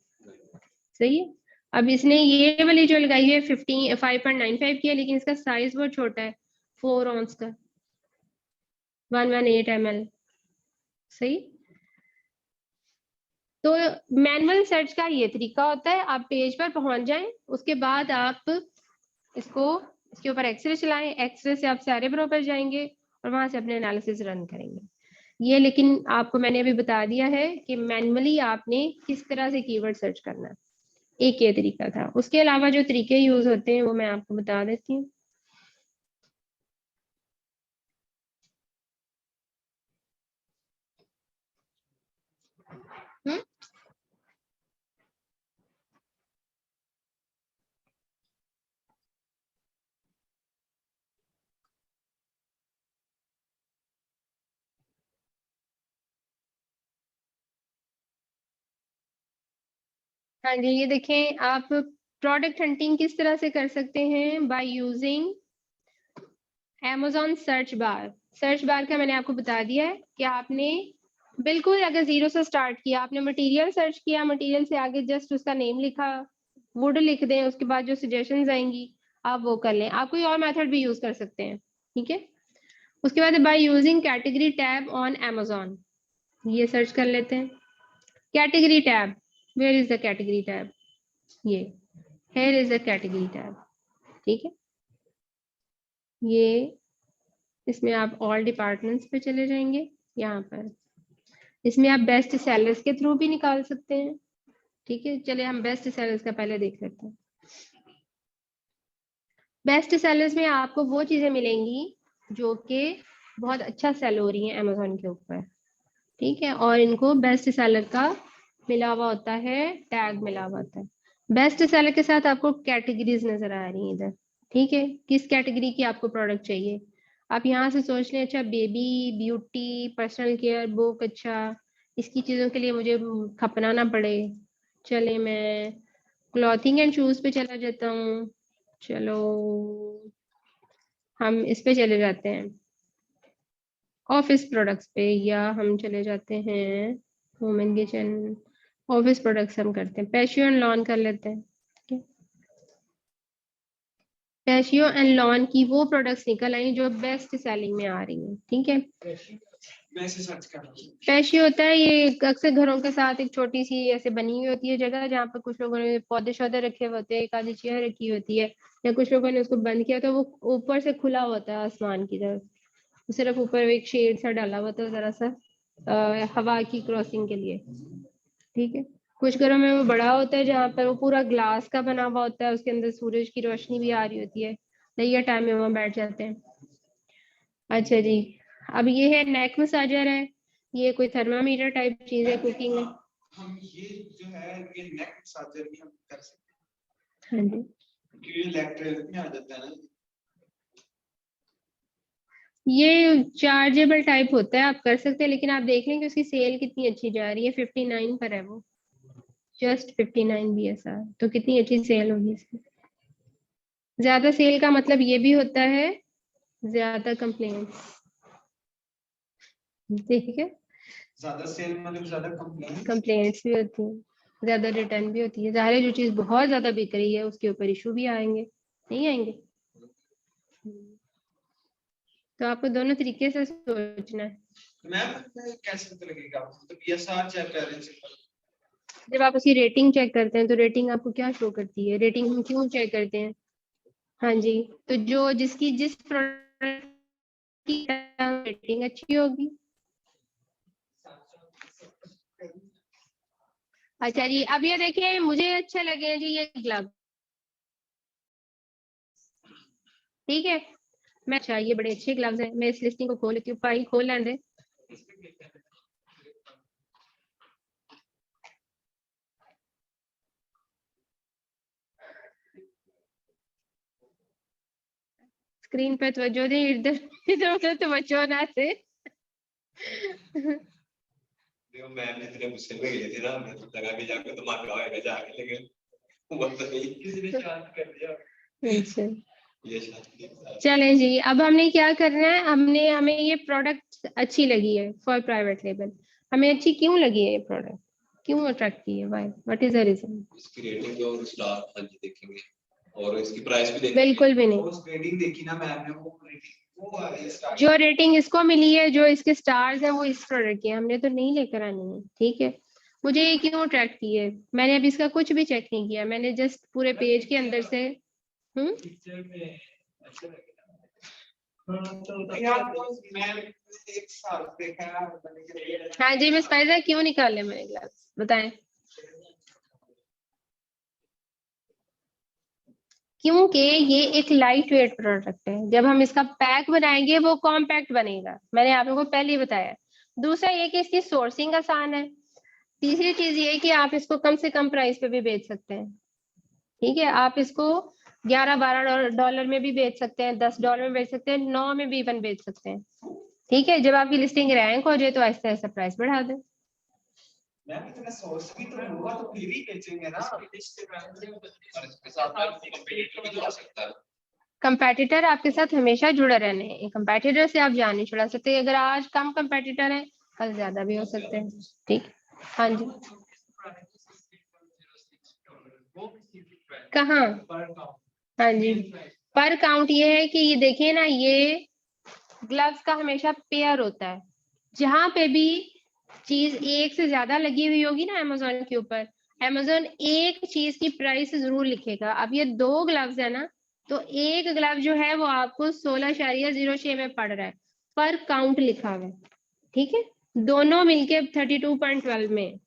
सही है। अब इसने ये वाली जो लगाई है 5.95 की है, लेकिन इसका साइज बहुत छोटा है, 4 ऑन्स का, 118 ml, सही। तो मैनुअल सर्च का ये तरीका होता है, आप पेज पर पहुंच जाएं, उसके बाद आप इसको, इसके ऊपर एक्सरे चलाएं, एक्सरे से आप सारे ब्रो पर जाएंगे और वहां से अपने एनालिसिस रन करेंगे। ये लेकिन आपको मैंने अभी बता दिया है कि मैनुअली आपने किस तरह से कीवर्ड सर्च करना है, एक ये तरीका था। उसके अलावा जो तरीके यूज होते हैं वो मैं आपको बता देती हूँ। हाँ जी, ये देखें आप प्रोडक्ट हंटिंग किस तरह से कर सकते हैं, by using Amazon search bar. Search bar का मैंने आपको बता दिया है कि आपने बिल्कुल अगर 0 से स्टार्ट किया, आपने मटेरियल सर्च किया, मटेरियल से आगे जस्ट उसका नेम लिखा, वुड लिख दें, उसके बाद जो सजेशंस आएंगी आप वो कर लें। आप कोई और मेथड भी यूज कर सकते हैं, ठीक है। उसके बाद by using category tab on Amazon, ये सर्च कर लेते हैं category tab. Where is the category tab, ये here is the category tab, ठीक है। ये इसमें आप ऑल डिपार्टमेंट्स पे चले जाएंगे, यहाँ पर इसमें आप बेस्ट सेलर्स के थ्रू भी निकाल सकते हैं, ठीक है। चलिए हम बेस्ट सेलर्स का पहले देख लेते हैं। बेस्ट सेलर्स में आपको वो चीजें मिलेंगी जो कि बहुत अच्छा सेल हो रही हैं अमेजोन के ऊपर, ठीक है, और इनको बेस्ट सेलर का मिला हुआ होता है, टैग मिला हुआ होता है। बेस्ट सेलर के साथ आपको कैटेगरीज नजर आ रही हैं इधर, ठीक है, किस कैटेगरी की आपको प्रोडक्ट चाहिए। आप यहाँ से सोच लें, अच्छा baby, beauty, personal care, book, अच्छा इसकी चीजों के लिए मुझे खपना ना पड़े, चले मैं क्लॉथिंग एंड शूज पे चला जाता हूँ, चलो हम इस पे चले जाते हैं ऑफिस प्रोडक्ट्स पे, या हम चले जाते हैं home and kitchen, office products हम करते हैं, पैशियो एंड लॉन कर लेते हैं, ठीक है। पैशियो एंड लॉन की वो प्रोडक्ट्स निकल आई जो बेस्ट सेलिंग में आ रही हैं, ठीक है। मैं इसे सर्च कर रहा हूँ। पैशियो होता है, ये अक्सर घरों के साथ एक छोटी सी ऐसे बनी हुई होती है जगह, जहाँ पर कुछ लोगों ने पौधे शौधे रखे हुए होते हैं, एक आधी चेयर रखी होती है, या कुछ लोगों ने उसको बंद किया तो वो ऊपर से खुला होता है आसमान की तरफ, सिर्फ ऊपर एक शेड सा डाला हुआ था जरा सा हवा की क्रॉसिंग के लिए, ठीक है। कुछ घरों में वो बड़ा होता है जहाँ पर वो पूरा ग्लास का बना हुआ होता है, उसके अंदर सूरज की रोशनी भी आ रही होती है, नैया टाइम में वहां बैठ जाते हैं। अच्छा जी, अब ये है नेक मसाजर है, ये कोई थर्मामीटर टाइप चीज है कुकिंग में। हम ये जो है ये नेक मसाजर भी हम कर सकते हैं। हाँ जी, क्योंकि ये इलेक्ट्रिक में आ जाता है ना। ये चार्जेबल टाइप होता है, आप कर सकते हैं, लेकिन आप देख लें कि उसकी सेल कितनी अच्छी जा रही है, 59 पर है वो, जस्ट 59 BSR, तो कितनी अच्छी सेल होगी इसकी। ज्यादा सेल का मतलब ये भी होता है ज्यादा कंप्लेंट्स, ठीक है, ज्यादा सेल मतलब ज्यादा कंप्लेंट्स भी होती हैं, ज्यादा रिटर्न भी होती है, ज़ाहिर है जो चीज बहुत ज्यादा बिक रही है उसके ऊपर इशू भी आएंगे, नहीं आएंगे। तो आपको दोनों तरीके से सोचना है। मैम कैसे पता लगेगा, मतलब बीएसआर चेक कर रहे हैं। जब आप उसकी रेटिंग चेक करते हैं तो रेटिंग आपको क्या शो करती है, रेटिंग हम क्यों चेक करते हैं, हाँ जी, तो जो जिसकी जिस प्रोडक्ट की रेटिंग अच्छी होगी। अच्छा जी, अब ये देखिए मुझे अच्छे लगे हैं जी ये ग्लव, ठीक है, मैं अच्छा ये बड़े अच्छे ग्लव्स हैं, मैं इस लिस्टिंग को खोल लेती हूँ, फाइल खोल लेने दे। स्क्रीन पे तवज्जो दे, इधर इधर उधर तवज्जो ना से। देखो मैम ने इतने गुस्से में गए थे ना, मैं तो लगा कि जाके तो मार खाएगा जाके, लेकिन वो तो नहीं, किसी ने शांत कर दिया। अच्छा ये शांत चलें जी, अब हमने क्या करना है, हमें ये प्रोडक्ट अच्छी लगी है फॉर प्राइवेट लेबल, हमें अच्छी क्यों लगी है ये प्रोडक्ट, क्यों अट्रैक्ट की है, why, what is the reason. इसकी रेटिंग और स्टार हाँ जी देखेंगे, और इसकी प्राइस भी देखेंगे। बिल्कुल भी नहीं, उस रेटिंग देखी ना मैम ने, वो रेटिंग वो आ रही है स्टार। जो रेटिंग इसको मिली है, जो इसके स्टार्स हैं वो इस प्रोडक्ट के, हमने तो नहीं लेकर आनी है, ठीक है। मुझे ये क्यों अट्रैक्ट की है, मैंने अभी इसका कुछ भी चेक नहीं किया, मैंने जस्ट पूरे पेज के अंदर से पिक्चर में अच्छा लगे। तो यार मैं एक साल देखा है। हाँ जी मिस फायदा, क्यों निकाले मैंने ग्लास, बताएं। क्योंकि ये एक लाइट वेट प्रोडक्ट है, जब हम इसका पैक बनाएंगे वो कॉम्पैक्ट बनेगा, मैंने आप लोगों को पहले ही बताया। दूसरा ये कि इसकी सोर्सिंग आसान है। तीसरी चीज ये कि आप इसको कम से कम प्राइस पे भी बेच सकते हैं, ठीक है, आप इसको 11-12 डॉलर में भी बेच सकते हैं, $10 में बेच सकते हैं, 9 में भी इवन बेच सकते हैं, ठीक है। जब आपकी लिस्टिंग रैंक हो जाए तो ऐसा ऐसा प्राइस बढ़ा दें। मैम इतना सोर्स भी तो होगा तो फिर ही बेचेंगे ना। और इसके साथ में कंपटीटर भी तो आ सकता है। कंपेटिटर आपके साथ हमेशा जुड़े रहने हैं, कंपेटिटर से आप जान नहीं छुड़ा सकते, अगर आज कम कंपेटिटर है कल ज्यादा भी हो सकते हैं, ठीक। हाँ जी, कहाँ, हाँ जी, पर काउंट ये है कि ये देखिए ना, ये ग्लव्स का हमेशा पेयर होता है, जहां पे भी चीज एक से ज्यादा लगी हुई होगी ना अमेजोन के ऊपर, अमेजोन एक चीज की प्राइस जरूर लिखेगा। अब ये 2 ग्लव्स है ना, तो एक ग्लव जो है वो आपको 16.06 में पड़ रहा है, पर काउंट लिखा हुआ है, ठीक है। दोनों मिलके 32.12 में।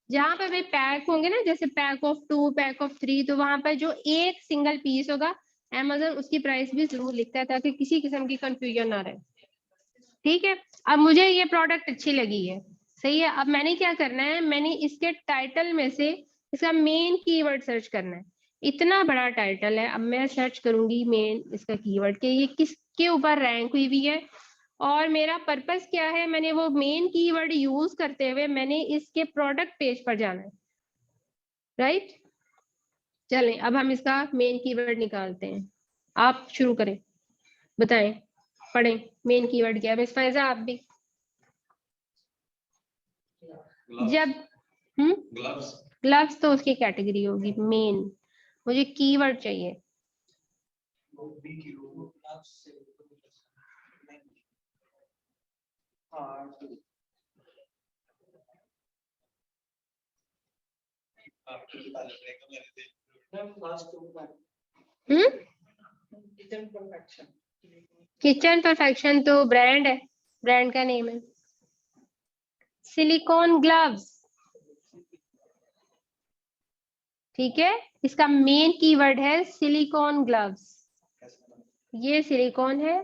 जहां पे भाई पैक होंगे ना, जैसे पैक ऑफ 2, पैक ऑफ 3, तो वहां पर जो एक सिंगल पीस होगा अमेजोन उसकी प्राइस भी जरूर लिखता है, ताकि किसी किस्म की कंफ्यूजन ना रहे, ठीक है। अब मुझे ये प्रोडक्ट अच्छी लगी है, सही है। अब मैंने क्या करना है, मैंने इसके टाइटल में से इसका मेन कीवर्ड सर्च करना है। इतना बड़ा टाइटल है, अब मैं सर्च करूंगी मेन इसका कीवर्ड के ये किसके ऊपर रैंक हुई हुई है, और मेरा पर्पस क्या है। मैंने वो मेन कीवर्ड यूज करते हुए मैंने इसके प्रोडक्ट पेज पर जाना है, राइट। चलें अब हम इसका मेन कीवर्ड निकालते हैं। आप शुरू करें, बताएं, पढ़ें मेन कीवर्ड क्या है। मिस फैजा आप भी। जब ग्लव्स ग्लव्स तो उसकी कैटेगरी होगी मेन, मुझे कीवर्ड चाहिए। किचन परफेक्शन तो ब्रांड है, ब्रांड का नेम है। सिलिकॉन ग्लव्स, ठीक है, इसका मेन कीवर्ड है सिलिकॉन ग्लव्स। ये सिलिकॉन है,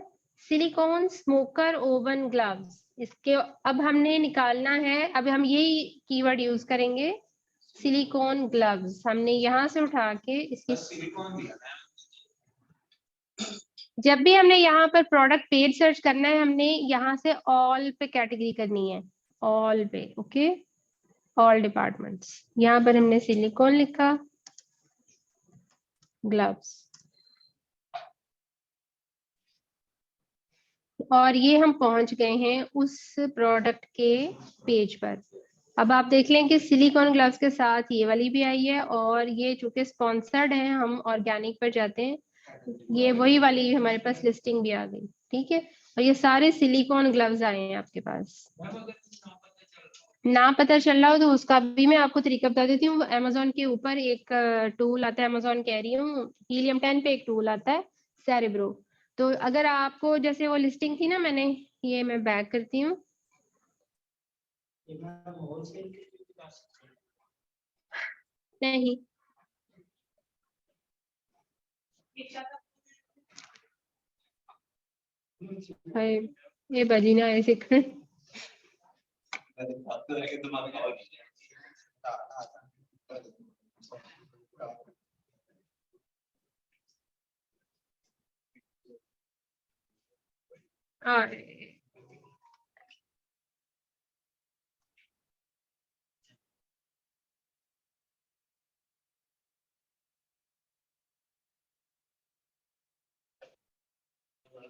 सिलिकॉन स्मोकर ओवन ग्लव्स। इसके अब हमने निकालना है, अब हम यही कीवर्ड यूज करेंगे, सिलिकॉन ग्लव्स। हमने यहाँ से उठा के इसकी सिलिकॉन दिया है। जब भी हमने यहाँ पर प्रोडक्ट पेज सर्च करना है, हमने यहाँ से ऑल पे कैटेगरी करनी है, ऑल पे, ओके, ऑल डिपार्टमेंट्स। यहाँ पर हमने सिलिकॉन लिखा, ग्लव्स, और ये हम पहुंच गए हैं उस प्रोडक्ट के पेज पर। अब आप देख लें कि सिलिकॉन ग्लव्स के साथ ये वाली भी आई है, और ये चूंकि स्पॉन्सर्ड है, हम ऑर्गेनिक पर जाते हैं, ये वही वाली हमारे पास लिस्टिंग भी आ गई, ठीक है। और ये सारे सिलिकॉन ग्लव्स आए हैं आपके पास। ना पता चल रहा हो तो उसका भी मैं आपको तरीका बता देती हूँ। अमेजोन के ऊपर एक टूल आता है, अमेजोन कह रही हूँ, हीलियम 10 पे एक टूल आता है, सेरेब्रो। तो अगर आपको जैसे वो लिस्टिंग थी ना, मैंने ये मैं बैक करती हूँ, नहीं हाय, ये बजी ना ऐसे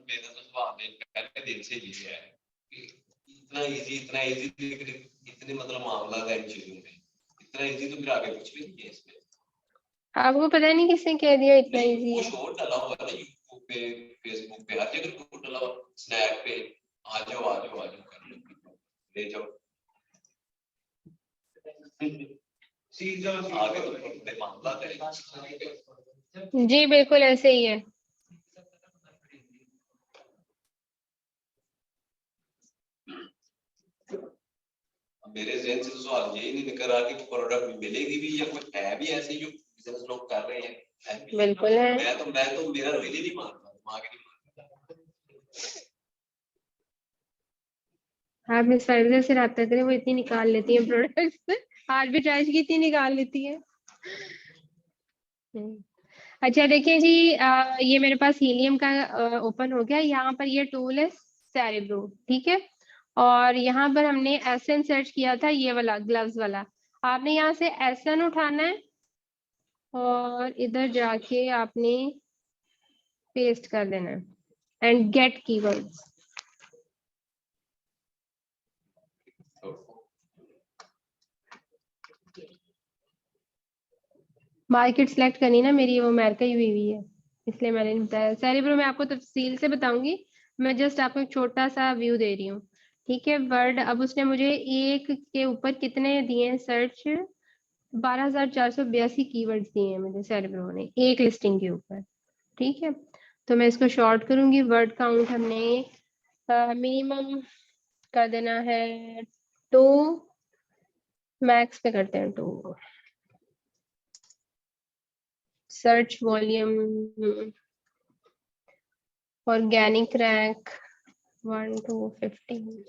मेरा तो सवाल है, पहले दिन से ही है कि इतना इजी इतने मतलब मामला है इन चीजों में, इतना इजी तो फिर आगे कुछ भी नहीं है इसमें। आपको पता नहीं किसने कह दिया इतना इजी वो है। शोर डाला हुआ है ना यूट्यूब पे, फेसबुक पे, हर जगह शोर डाला हुआ, स्नैप पे, आ जाओ कर लो, ले जाओ सीधा आगे तो बड़े मामला है। जी बिल्कुल ऐसे ही है। मेरे ज़हन से सवाल यही नहीं निकल रहा कि प्रोडक्ट मिलेगी भी या कुछ है भी ऐसे जो बिजनेस लोग कर रहे हैं। बिल्कुल है। मैं तो मेरा रियली नहीं मानता, दिमाग नहीं मानता। आप मिस फाइजा से रब्ता करें, वो इतनी निकाल लेती है प्रोडक्ट्स, आज भी ट्राइज की इतनी निकाल लेती है। अच्छा देखिए जी, ये मेरे पास हीलियम का ओपन हो गया। यहाँ पर ये टूल है सेरेब्रो, ठीक है। और यहाँ पर हमने एसएन सर्च किया था, ये वाला ग्लव्स वाला। आपने यहाँ से एसएन उठाना है और इधर जाके आपने पेस्ट कर देना है and get keywords. Market select करनी ना, मेरी वो अमेरिका ही हुई है, इसलिए मैंने नहीं बताया। सेरेब्रो मैं आपको तफसील से बताऊंगी, मैं जस्ट आपको एक छोटा सा व्यू दे रही हूँ, ठीक है। वर्ड, अब उसने मुझे एक के ऊपर कितने दिए हैं सर्च, 12,482 कीवर्ड्स दिए हैं मुझे सेरेब्रो ने एक लिस्टिंग के ऊपर। ठीक है, तो मैं इसको शॉर्ट करूंगी। वर्ड काउंट हमने मिनिमम कर देना है 2, मैक्स पे करते हैं 2। Search volume organic rank 1 to 15,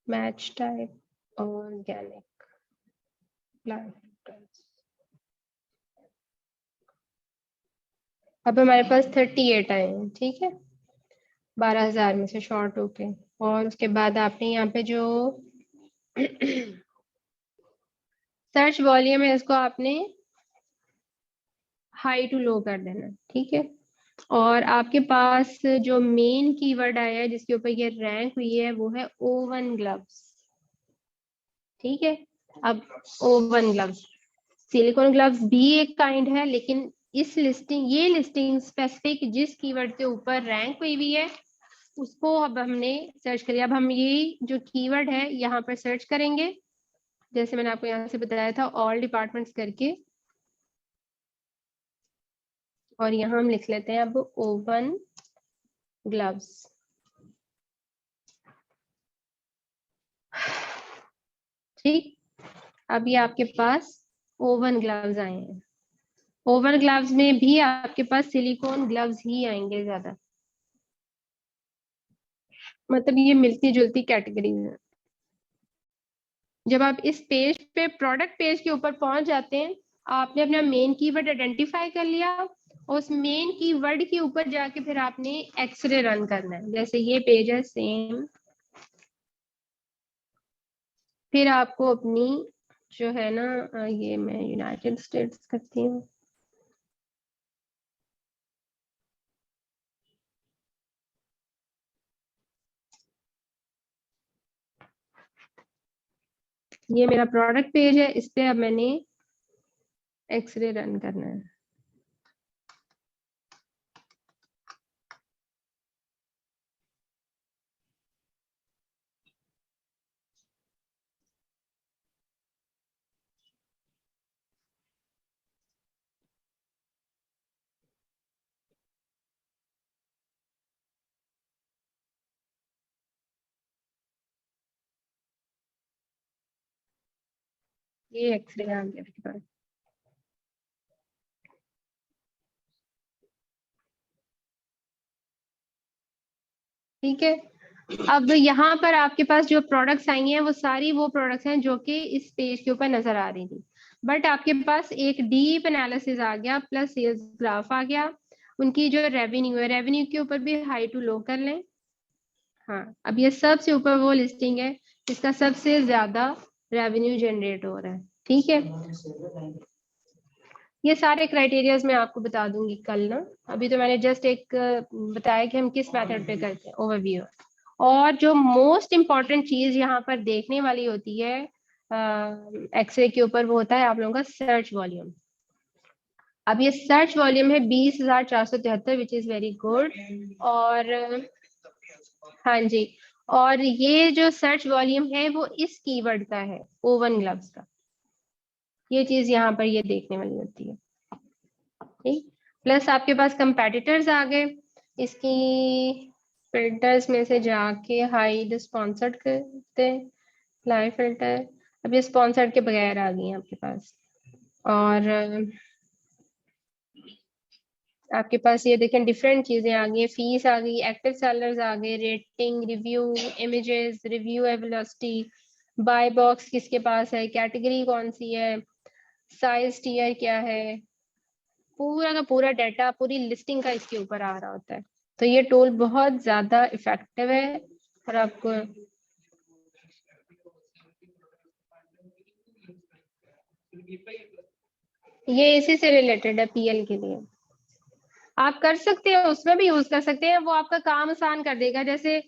match type organic, अब हमारे पास 38 आए हैं। ठीक है, 12,000 में से शॉर्ट होके। और उसके बाद आपने यहाँ पे जो सर्च वॉल्यूम है इसको आपने हाई टू लो कर देना। ठीक है, और आपके पास जो मेन कीवर्ड आया है जिसके ऊपर ये रैंक हुई है वो है ओवन ग्लव्स। ठीक है, अब ओवन ग्लव्स, सिलिकॉन ग्लव्स भी एक काइंड है, लेकिन इस लिस्टिंग, ये लिस्टिंग स्पेसिफिक जिस कीवर्ड के ऊपर रैंक हुई हुई है उसको अब हमने सर्च कर लिया। अब हम ये जो कीवर्ड है यहाँ पर सर्च करेंगे, जैसे मैंने आपको यहाँ से बताया था ऑल डिपार्टमेंट्स करके, और यहाँ हम लिख लेते हैं अब ओवन ग्लव्स। ठीक, अब ये आपके पास ओवन ग्लव्स आए हैं। ओवन ग्लव्स में भी आपके पास सिलिकॉन ग्लव्स ही आएंगे ज्यादा, मतलब ये मिलती जुलती कैटेगरीज है। जब आप इस पेज पे प्रोडक्ट पेज के ऊपर पहुंच जाते हैं, आपने अपना मेन कीवर्ड आइडेंटिफाई कर लिया, और उस मेन कीवर्ड के ऊपर जाके फिर आपने एक्सरे रन करना है। जैसे ये पेज है सेम, फिर आपको अपनी जो है ना, ये मैं यूनाइटेड स्टेट्स करती हूँ, ये मेरा प्रोडक्ट पेज है, इस पे अब मैंने एक्सरे रन करना है। ये एक्सरे आ गया आपके पास। ठीक है, अब यहाँ पर आपके पास जो प्रोडक्ट्स आई हैं वो सारी वो प्रोडक्ट्स हैं जो कि इस पेज के ऊपर नजर आ रही थी, बट आपके पास एक डीप एनालिसिस आ गया प्लस सेल्स ग्राफ आ गया। उनकी जो रेवेन्यू है, रेवेन्यू के ऊपर भी हाई टू लो कर लें। हाँ, अब ये सबसे ऊपर वो लिस्टिंग है जिसका सबसे ज्यादा रेवेन्यू जनरेट हो रहा है। ठीक है, ये सारे क्राइटेरियाज मैं आपको बता दूंगी कल ना, अभी तो मैंने जस्ट एक बताया कि हम किस मेथड पे करते हैं, ओवरव्यू। और जो मोस्ट इम्पॉर्टेंट चीज यहाँ पर देखने वाली होती है एक्सरे के ऊपर, वो होता है आप लोगों का सर्च वॉल्यूम। अब ये सर्च वॉल्यूम है 20,473, विच इज वेरी गुड। और हाँ जी, और ये जो सर्च वॉल्यूम है वो इस कीवर्ड का है, ओवन ग्लव्स का। ये चीज यहाँ पर ये देखने वाली होती है। ठीक, प्लस आपके पास कंपेटिटर्स आ गए, इसकी फिल्टर्स में से जाके हाइड स्पॉन्सर्ड करते हैं, लाइव फिल्टर। अब ये स्पॉन्सर्ड के बगैर आ गई हैं आपके पास। और आपके पास ये देखें डिफरेंट चीजें आ गई, फीस आ गई, एक्टिव सेलर्स आ गए, rating, review, images, review velocity, buy box किसके पास है, कैटेगरी कौन सी है, साइज टियर क्या है, पूरा का पूरा डाटा, पूरी लिस्टिंग का इसके ऊपर आ रहा होता है। तो ये टूल बहुत ज्यादा इफेक्टिव है और आपको ये इसी से रिलेटेड है, पीएल के लिए आप कर सकते हो, उसमें भी यूज कर सकते हैं, वो आपका काम आसान कर देगा। जैसे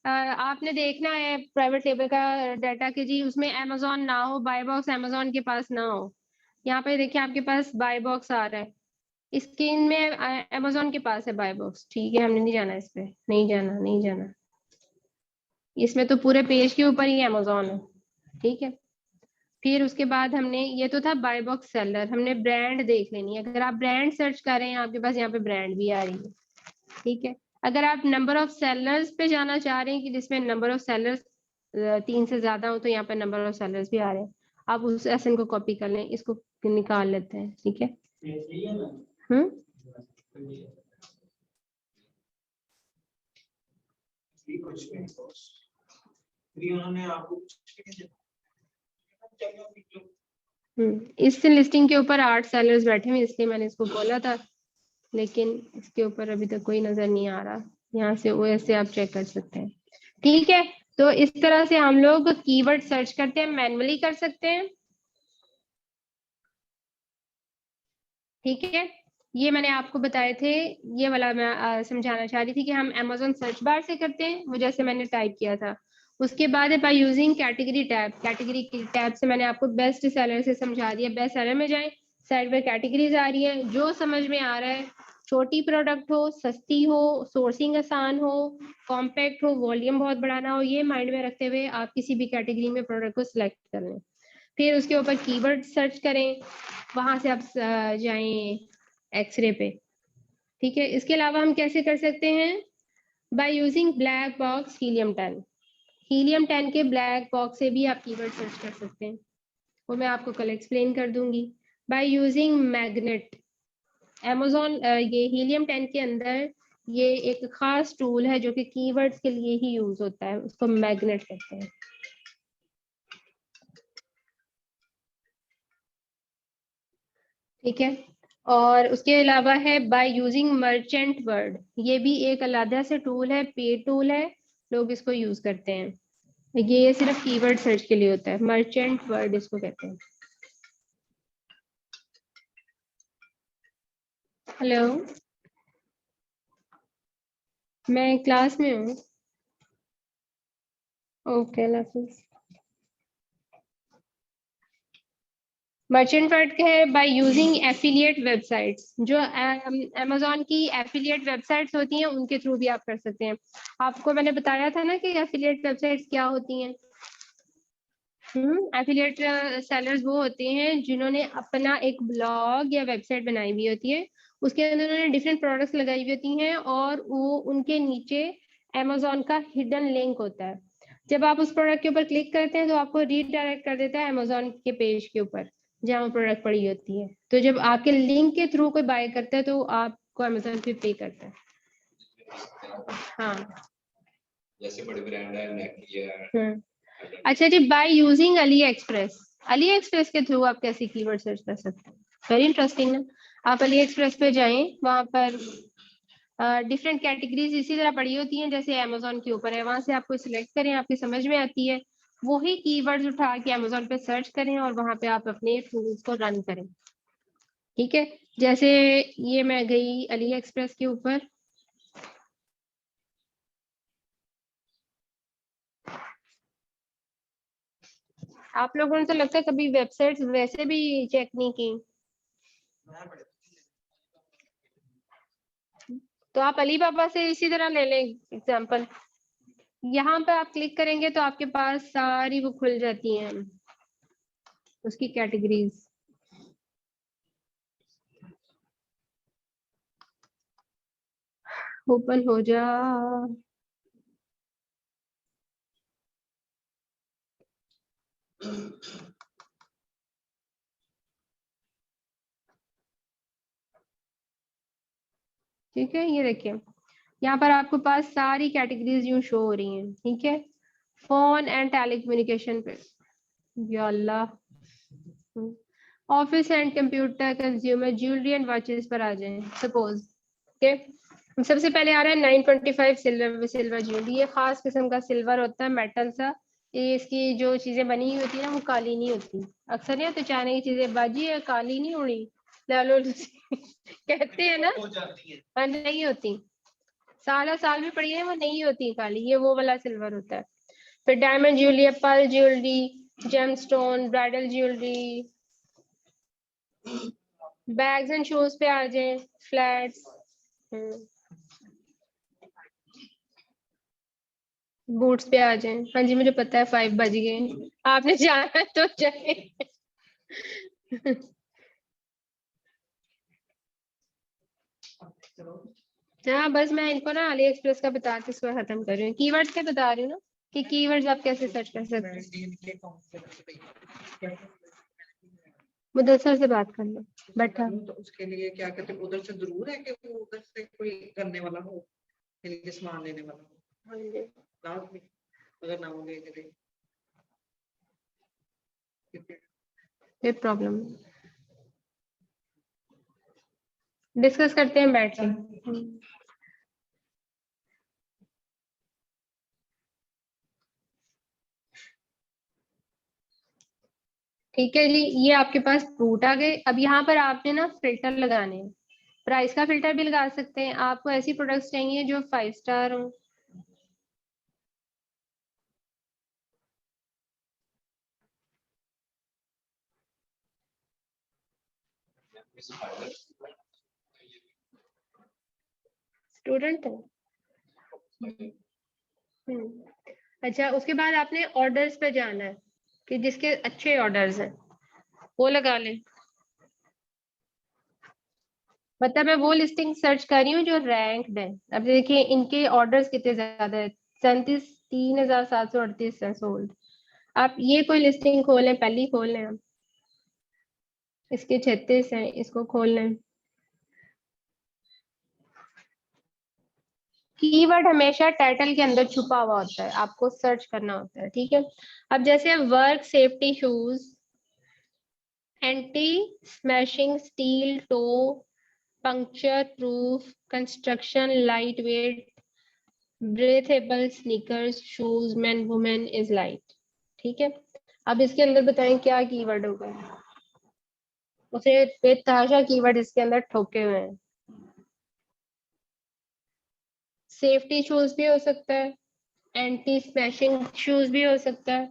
आपने देखना है प्राइवेट लेबल का डाटा कि जी उसमें अमेजोन ना हो, बाय बॉक्स अमेजोन के पास ना हो। यहाँ पे देखिए आपके पास बाय बॉक्स आ रहा है, स्क्रीन में अमेजोन के पास है बाय बॉक्स। ठीक है, हमने नहीं जाना इस पे, नहीं जाना, नहीं जाना, इसमें तो पूरे पेज के ऊपर ही अमेजोन है। ठीक है, फिर उसके बाद हमने, ये तो था बाय बॉक्स सेलर, हमने ब्रांड देख लेनी है। अगर आप ब्रांड सर्च कर रहे हैं आपके पास यहाँ पे ब्रांड भी आ रही है, ठीक है। अगर आप नंबर ऑफ सेलर्स पे जाना चाह रहे हैं कि जिसमें नंबर ऑफ सेलर्स 3 से ज्यादा हो, तो यहाँ पे नंबर ऑफ सेलर्स भी आ रहे हैं। आप उस एसएन को कॉपी कर लें, इसको निकाल लेते हैं, ठीक है। कुछ नहीं फ्री उन्होंने आपको कुछ नहीं दिया। इस लिस्टिंग के ऊपर 8 सेलर्स बैठे हुए, इसलिए मैंने इसको बोला था, लेकिन इसके ऊपर अभी तक कोई नजर नहीं आ रहा। यहाँ से ओएस से आप चेक कर सकते हैं, ठीक है। तो इस तरह से हम लोग कीवर्ड सर्च करते हैं, मैन्युअली कर सकते हैं, ठीक है। ये मैंने आपको बताए थे, ये वाला मैं समझाना चाह रही थी कि हम Amazon सर्च बार से करते हैं, वो जैसे मैंने टाइप किया था। उसके बाद है bye using category tab. Category tab से मैंने आपको बेस्ट सेलर से समझा दिया। बेस्ट सेलर में जाएं, साइड पे कैटेगरीज आ रही है, जो समझ में आ रहा है, छोटी प्रोडक्ट हो, सस्ती हो, सोर्सिंग आसान हो, कॉम्पैक्ट हो, वॉल्यूम बहुत बड़ा ना हो, ये माइंड में रखते हुए आप किसी भी कैटेगरी में प्रोडक्ट को सिलेक्ट कर लें। फिर उसके ऊपर कीवर्ड सर्च करें, वहां से आप जाएं एक्सरे पे, ठीक है। इसके अलावा हम कैसे कर सकते हैं, by using black box helium 10। Helium 10 के ब्लैक बॉक्स से भी आप कीवर्ड सर्च कर सकते हैं, वो मैं आपको कल एक्सप्लेन कर दूंगी। बाय यूजिंग मैग्नेट, Amazon ये हीलियम 10 के अंदर ये एक खास टूल है जो कि कीवर्ड्स के लिए ही यूज होता है, उसको मैग्नेट कहते हैं, ठीक है। और उसके अलावा है बाय यूजिंग मर्चेंट वर्ड, ये भी एक अलग से टूल है, पेड टूल है, लोग इसको यूज करते हैं। ये सिर्फ कीवर्ड सर्च के लिए होता है, मर्चेंट वर्ड इसको कहते हैं। हेलो, मैं क्लास में हूँ। ओके, मर्चेंट वर्ड का है बाय यूजिंग एफिलिएट वेबसाइट्स, जो अमेजोन की एफिलिएट वेबसाइट्स होती हैं उनके थ्रू भी आप कर सकते हैं। आपको मैंने बताया था ना कि एफिलिएट वेबसाइट्स क्या होती हैं। एफिलिएट सेलर्स वो होते हैं जिन्होंने अपना एक ब्लॉग या वेबसाइट बनाई हुई होती है, उसके अंदर उन्होंने डिफरेंट प्रोडक्ट्स लगाई हुई होती हैं, और वो उनके नीचे अमेजोन का हिडन लिंक होता है। जब आप उस प्रोडक्ट के ऊपर क्लिक करते हैं तो आपको रीडायरेक्ट कर देता है अमेजोन के पेज के ऊपर जहाँ वो प्रोडक्ट पड़ी होती है। तो जब आपके लिंक के थ्रू कोई बाय करता है तो आपको अमेजोन पे पे करता है। हाँ, जैसे बड़े ब्रांड है, नाइकी है। अच्छा जी, by using AliExpress. AliExpress के थ्रू आप कैसे कीवर्ड सर्च कर सकते हैं, वेरी इंटरेस्टिंग ना। आप अली एक्सप्रेस पे जाएं, वहां पर डिफरेंट कैटेगरीज इसी तरह पड़ी होती हैं जैसे अमेजोन के ऊपर है, वहां से आपको सिलेक्ट करें, आपकी समझ में आती है, वही कीवर्ड्स उठा के अमेजोन पे सर्च करें और वहां पे आप अपने टूल्स को रन करें, ठीक है। जैसे ये मैं गई अली एक्सप्रेस के ऊपर, आप लोगों ने तो लगता है कभी वेबसाइट्स वैसे भी चेक नहीं की, तो आप अली बाबा से इसी तरह ले लें एग्जाम्पल। यहाँ पे आप क्लिक करेंगे तो आपके पास सारी वो खुल जाती हैं उसकी कैटेगरीज। ओपन हो जा, ठीक है। ये देखिए यहाँ पर आपके पास सारी कैटेगरीज यूं शो हो रही हैं, ठीक है। फोन एंड टेलीकम्युनिकेशन पे, या अल्लाह, office and computer, consumer, jewellery and watches पर आ जाएं सपोज, ओके। सबसे पहले आ रहा है 925 सिल्वर, सिल्वर ज्वेलरी, ये खास किस्म का सिल्वर होता है, मेटल सा। ये इसकी जो चीजें बनी हुई होती है ना वो काली नहीं होती, अक्सर ये तो चाइना की चीजें बाजी है काली नहीं होनी, लालो कहते हैं ना, हो जाती है। हाँ, नहीं होती, साल साल भी पड़ी है वो नहीं होती काली, ये वो वाला सिल्वर होता है। फिर diamond jewellery, pearl jewellery, gemstone, bridal jewellery, bags and shoes पे आ जाए, फ्लैट्स, बूट्स पे आ जाएं। हाँ जी मुझे पता है 5 बज गए, आपने जाना है तो जाए। हाँ बस मैं इनको ना अली एक्सप्रेस का बता के इसको खत्म कर रही हूँ। कीवर्ड्स के बता रही हूँ ना कि कीवर्ड्स आप कैसे सर्च कर सकते हैं। मुदस्सर से बात कर लो, बैठा। तो उसके लिए क्या कहते हैं, उधर से जरूर है कि वो उधर से कोई करने वाला हो, इनके सामान लेने वाला हो। हाँ जी लास्ट में अगर ना हो लेके दे कोई प्रॉब्लम नहीं, डिस्कस करते हैं बैठ के। ठीक है जी, ये आपके पास फ्रूट आ गए। अब यहाँ पर आपने ना फिल्टर लगाने हैं। प्राइस का फिल्टर भी लगा सकते हैं। आपको ऐसी प्रोडक्ट्स चाहिए जो 5 स्टार हो। स्टूडेंट है। अच्छा उसके बाद आपने ऑर्डर्स पे जाना है कि जिसके अच्छे ऑर्डर्स हैं वो लगा लें। मतलब मैं वो लिस्टिंग सर्च कर रही हूँ जो रैंक्ड है। अब देखिए इनके ऑर्डर्स कितने ज्यादा है, 37,738 है सोल्ड। आप ये कोई लिस्टिंग खोलें, पहली खोल लें आप, इसके 36 हैं, इसको खोल लें। कीवर्ड हमेशा टाइटल के अंदर छुपा हुआ होता है, आपको सर्च करना होता है। ठीक है, अब जैसे work safety shoes, anti smashing steel toe, puncture proof, construction light weight, breathable sneakers, shoes man women is light. ठीक है, अब इसके अंदर बताएं क्या कीवर्ड होगा। उसे बेतहाशा कीवर्ड इसके अंदर ठोके हुए हैं। सेफ्टी शूज भी हो सकता है, एंटी स्मैशिंग शूज भी हो सकता है,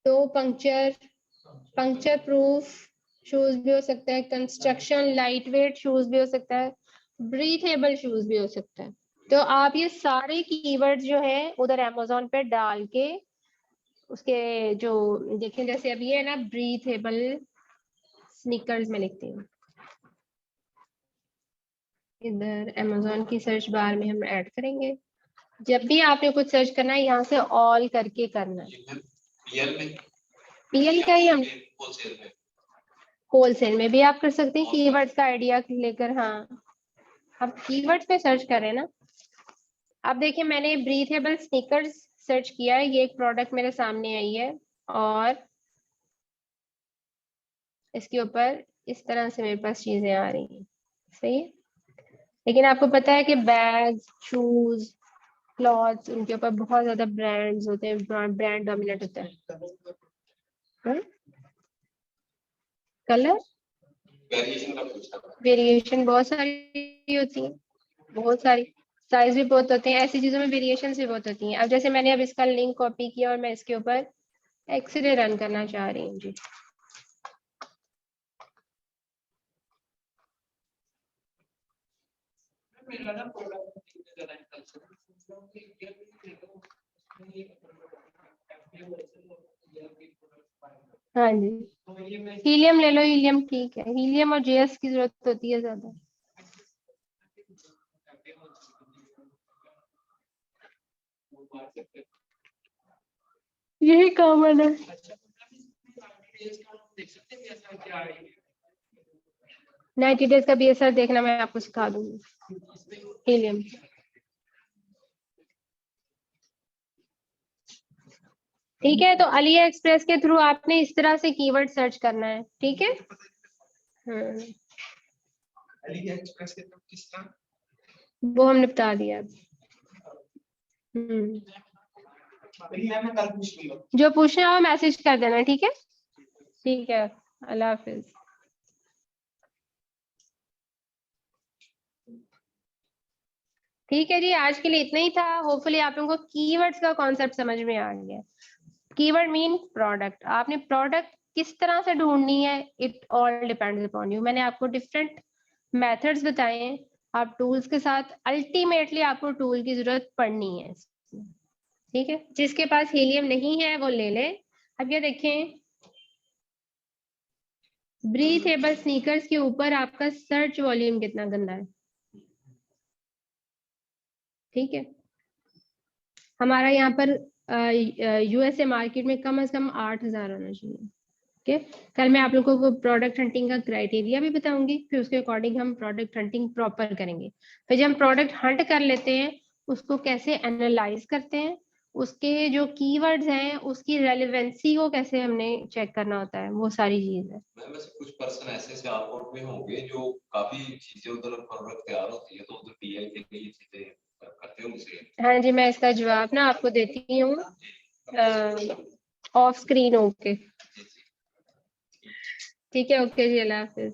तो पंक्चर प्रूफ शूज भी हो सकता है, कंस्ट्रक्शन लाइट वेट शूज भी हो सकता है, ब्रीथेबल शूज भी हो सकता है। तो आप ये सारे कीवर्ड जो है उधर अमेज़न पे डाल के उसके जो देखें, जैसे अब ये है ना ब्रीथेबल स्नीकर्स में लिखती हूँ, इधर अमेज़न की सर्च बार में हम ऐड करेंगे। जब भी आपने कुछ सर्च करना है यहाँ से ऑल करके करना है। पीएल का ही हम होलसेल में भी आप कर सकते हैं कीवर्ड्स का आइडिया लेकर। हाँ अब कीवर्ड्स पे सर्च करें ना। अब देखिए मैंने ब्रीथेबल स्नीकर्स सर्च किया है, ये एक प्रोडक्ट मेरे सामने आई है और इसके ऊपर इस तरह से मेरे पास चीजें आ रही हैं। सही है, लेकिन आपको पता है कि बैग्स, शूज, क्लॉथ्स, उनके ऊपर बहुत ज्यादा ब्रांड्स होते हैं, ब्रांड डोमिनेट होता है। कलर वेरिएशन बहुत सारी होती है, बहुत सारी साइज भी बहुत होते हैं, ऐसी चीजों में वेरिएशन भी बहुत होती हैं। अब जैसे मैंने अब इसका लिंक कॉपी किया और मैं इसके ऊपर एक्सरे रन करना चाह रही हूँ जी। हाँ जी हीलियम ले लो, हीलियम ठीक है, हीलियम और जेएस की जरूरत होती है ज्यादा। यही कॉमन है। 90 डेज का बीएसआर देखना मैं आपको सिखा दूंगी। हीलियम ठीक है, तो अली एक्सप्रेस के थ्रू आपने इस तरह से कीवर्ड सर्च करना है। ठीक है अली एक्सप्रेस के थ्रू किस तरह? वो हमने बता दिया। मैं कल पूछ लूंगा। जो पूछना है वो मैसेज कर देना। ठीक है, ठीक है, अल्लाह हाफिज। ठीक है जी, आज के लिए इतना ही था। होपफुली आप लोगों को कीवर्ड्स का कॉन्सेप्ट समझ में आ गया। Keyword mean product. आपने प्रोडक्ट किस तरह से ढूंढनी है, it all depends upon you. मैंने आपको डिफरेंट मेथड्स बताए हैं, आप टूल्स के साथ अल्टीमेटली आपको टूल की जरूरत पड़नी है। ठीक है, जिसके पास हीलियम नहीं है वो ले ले। अब ये देखें, ब्रीथेबल स्नीकर्स के ऊपर आपका सर्च वॉल्यूम कितना गंदा है। ठीक है, हमारा यहाँ पर यूएसए मार्केट में कम से कम 8,000 होना चाहिए। ओके, कल मैं आप लोगों को प्रोडक्ट हंटिंग का क्राइटेरिया भी बताऊंगी, फिर उसके अकॉर्डिंग हम प्रोडक्ट हंटिंग प्रॉपर करेंगे। फिर जब हम प्रोडक्ट हंट कर लेते हैं, उसको कैसे एनालाइज करते हैं, उसके जो कीवर्ड्स हैं उसकी रेलेवेंसी को कैसे हमने चेक करना होता है, वो सारी चीज है। मैम वैसे कुछ पर्सन ऐसे सियालकोट में होंगे जो काफी चीजें उधर प्रोडक्ट तैयार होती है तो उधर डीएल के लिए चीजें करते होंगे सेल। हाँ जी, मैं इसका जवाब ना आपको देती हूँ ऑफ स्क्रीन। ओके, ठीक है, ओके जी, अल्लाह हाफिज।